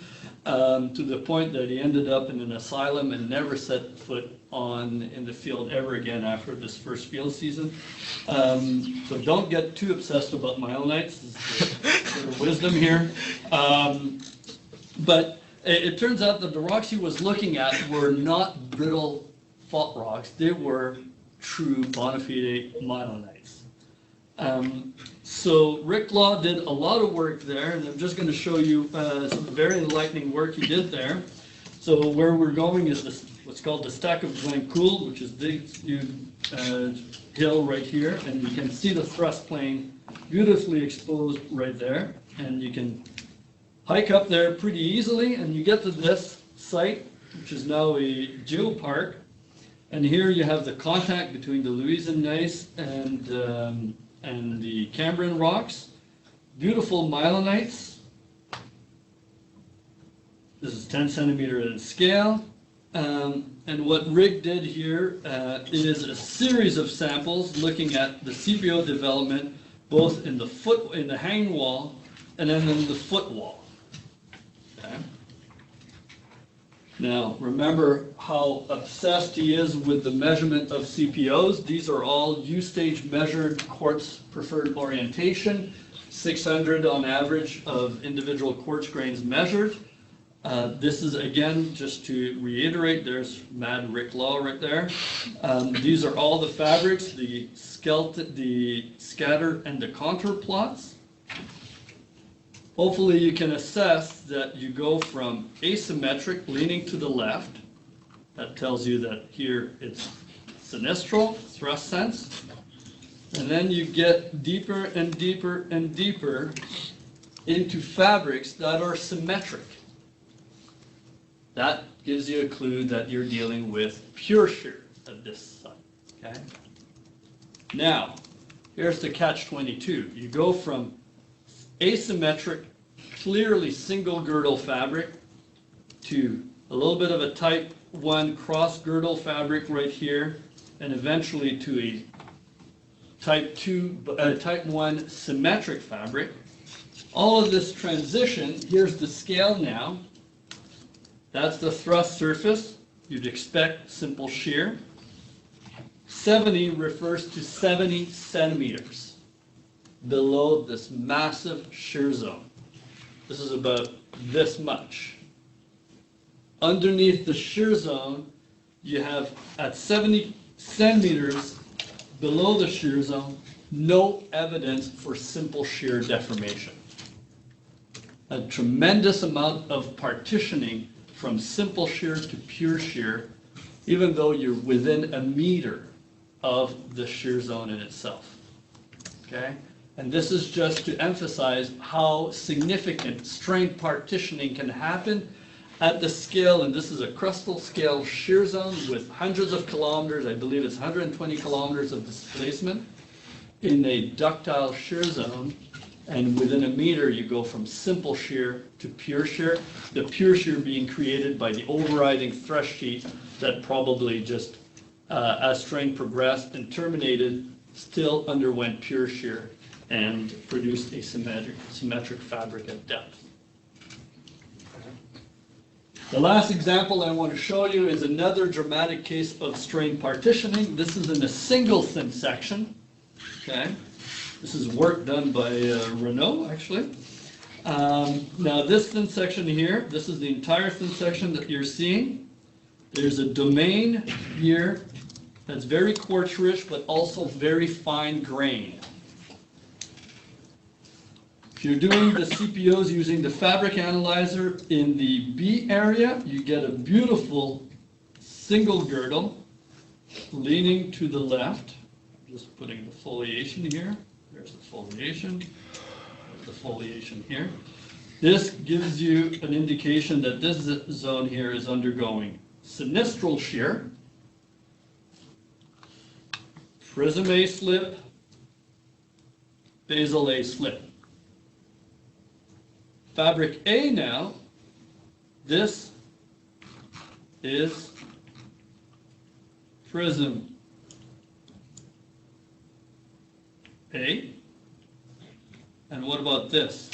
to the point that he ended up in an asylum and never set foot in the field ever again after this first field season. So don't get too obsessed about myelinites. This is sort of wisdom here. But it turns out that the rocks he was looking at were not brittle fault rocks. They were true bona fide myelinites. So Rick Law did a lot of work there, and I'm just going to show you some very enlightening work he did there. So where we're going is this, what's called the Stack of Glencoul, which is this hill right here, and you can see the thrust plane beautifully exposed right there, and you can hike up there pretty easily, and you get to this site, which is now a geopark. And here you have the contact between the Louisian gneiss and the Cambrian rocks. Beautiful myelinites. This is 10 centimeter in scale. And what Rick did here is a series of samples looking at the CPO development, both in the hanging wall and then in the foot wall. Okay. Now, remember how obsessed he is with the measurement of CPOs. These are all U-stage measured quartz preferred orientation, 600 on average of individual quartz grains measured. This is, again, just to reiterate, there's Mad Rick Law right there. These are all the fabrics, the skeleton, the scatter, and the contour plots. Hopefully you can assess that you go from asymmetric, leaning to the left. That tells you that here it's sinistral, thrust sense. And then you get deeper and deeper and deeper into fabrics that are symmetric. That gives you a clue that you're dealing with pure shear at this site. Okay? Now, here's the catch-22. You go from asymmetric, clearly single girdle fabric to a little bit of a type 1 cross girdle fabric right here, and eventually to a type 1 symmetric fabric. All of this transition, here's the scale now. That's the thrust surface. You'd expect simple shear. 70 refers to 70 centimeters below this massive shear zone. This is about this much. Underneath the shear zone, you have at 70 centimeters below the shear zone, no evidence for simple shear deformation. A tremendous amount of partitioning from simple shear to pure shear, even though you're within a meter of the shear zone in itself. Okay? And this is just to emphasize how significant strain partitioning can happen at the scale, and this is a crustal scale shear zone with hundreds of kilometers, I believe it's 120 kilometers of displacement in a ductile shear zone, and within a meter you go from simple shear to pure shear, the pure shear being created by the overriding thrust sheet that probably just, as strain progressed and terminated, still underwent pure shear and produced a symmetric fabric at depth. The last example I want to show you is another dramatic case of strain partitioning. This is in a single thin section. Okay, this is work done by Renault, actually. Now this thin section here, this is the entire thin section that you're seeing. There's a domain here that's very quartz-rich, but also very fine grained. If you're doing the CPOs using the fabric analyzer in the B area, you get a beautiful single girdle leaning to the left. I'm just putting the foliation here. There's the foliation. There's the foliation here. This gives you an indication that this zone here is undergoing sinistral shear, prism A slip, basal A slip. Fabric A now, this is prism A. And what about this?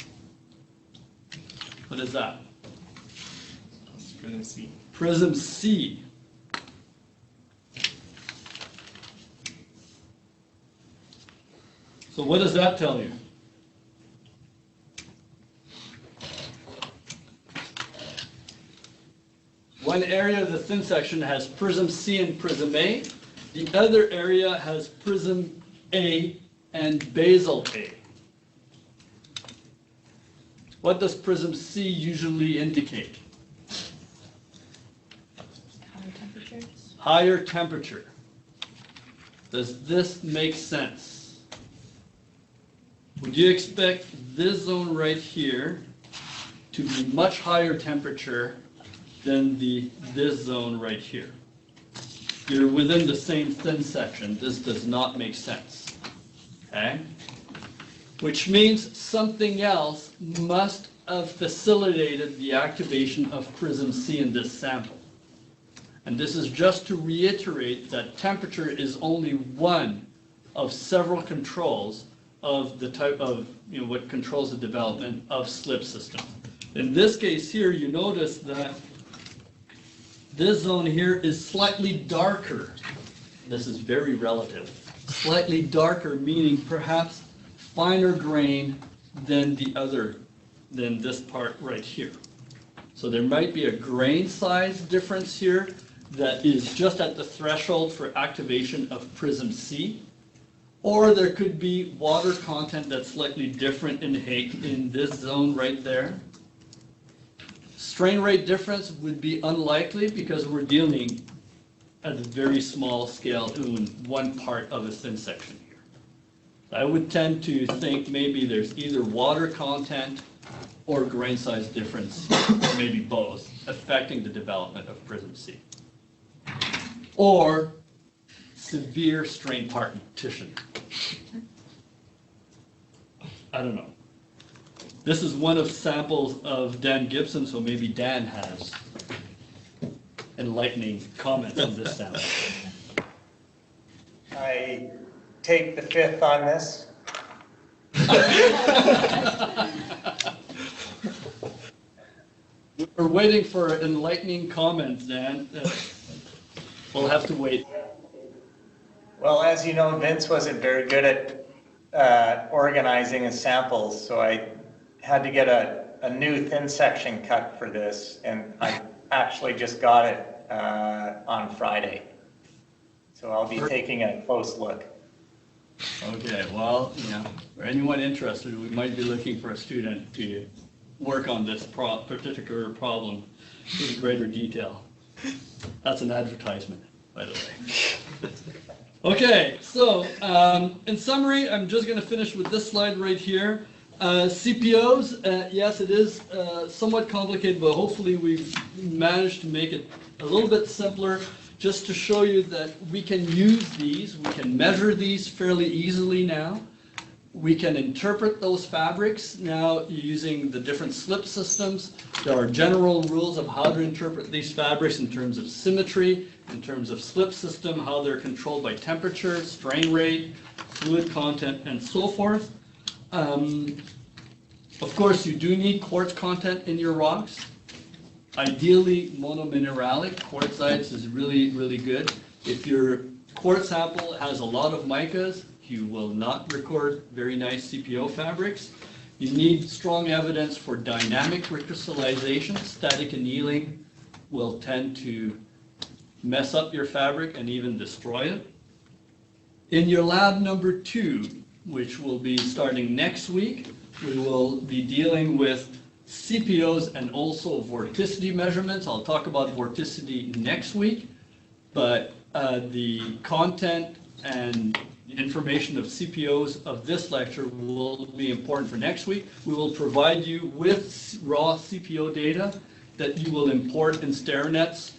What is that? Prism C. Prism C. So what does that tell you? One area of the thin section has prism C and prism A. The other area has prism A and basal A. What does prism C usually indicate? Higher temperatures. Higher temperature. Does this make sense? Would you expect this zone right here to be much higher temperature than this zone right here? You're within the same thin section. This does not make sense. Okay? Which means something else must have facilitated the activation of prism C in this sample. And this is just to reiterate that temperature is only one of several controls of the type of, what controls the development of slip systems. In this case here, you notice that this zone here is slightly darker. This is very relative. Slightly darker, meaning perhaps finer grain than than this part right here. So there might be a grain size difference here that is just at the threshold for activation of prism C. Or there could be water content that's slightly different in this zone right there. Strain rate difference would be unlikely because we're dealing at a very small scale in one part of a thin section here. I would tend to think maybe there's either water content or grain size difference, or maybe both, affecting the development of prism C. Or severe strain partition. I don't know. This is one of samples of Dan Gibson, so maybe Dan has enlightening comments on this sample. I take the fifth on this. We're waiting for enlightening comments, Dan. We'll have to wait. Well, as you know, Vince wasn't very good at organizing his samples, so I had to get a new thin section cut for this, and I actually just got it on Friday. So I'll be taking a close look. Okay, well, for anyone interested, we might be looking for a student to work on this particular problem in greater detail. That's an advertisement, by the way. Okay, so in summary, I'm just going to finish with this slide right here. CPOs, yes, it is somewhat complicated, but hopefully we've managed to make it a little bit simpler, just to show you that we can use these, we can measure these fairly easily now. We can interpret those fabrics now using the different slip systems. There are general rules of how to interpret these fabrics in terms of symmetry, in terms of slip system, how they're controlled by temperature, strain rate, fluid content, and so forth. Of course, you do need quartz content in your rocks. Ideally, monomineralic quartzites is really, really good. If your quartz sample has a lot of micas, you will not record very nice CPO fabrics. You need strong evidence for dynamic recrystallization. Static annealing will tend to mess up your fabric and even destroy it. In your lab number 2, which will be starting next week, we will be dealing with CPOs and also vorticity measurements. I'll talk about vorticity next week, but the content and information of CPOs of this lecture will be important for next week. We will provide you with raw CPO data that you will import in StairNets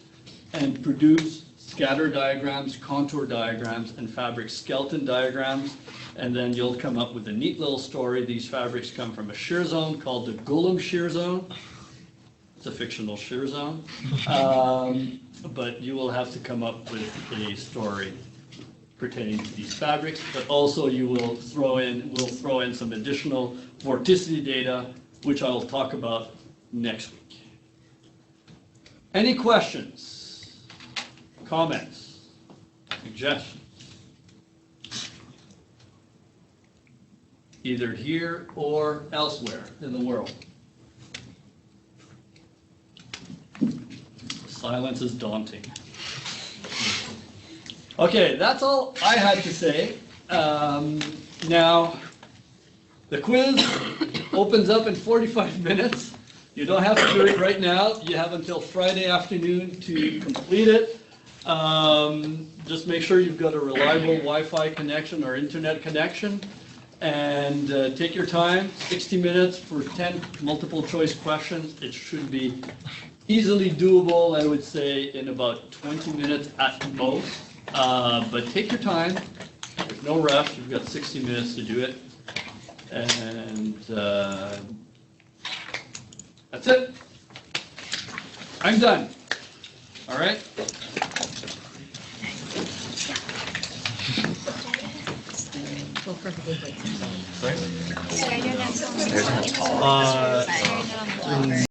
and produce scatter diagrams, contour diagrams, and fabric skeleton diagrams. And then you'll come up with a neat little story. These fabrics come from a shear zone called the Golem shear zone. It's a fictional shear zone. But you will have to come up with a story pertaining to these fabrics, but also you will throw in some additional vorticity data, which I'll talk about next week. Any questions, comments, suggestions? Either here or elsewhere in the world. Silence is daunting. Okay, that's all I had to say. Now, the quiz opens up in 45 minutes. You don't have to do it right now. You have until Friday afternoon to complete it. Just make sure you've got a reliable Wi-Fi connection or internet connection. And take your time, 60 minutes for 10 multiple choice questions. It should be easily doable, I would say, in about 20 minutes at most. But take your time, there's no rush, you've got 60 minutes to do it. And that's it. I'm done. All right? Sorry?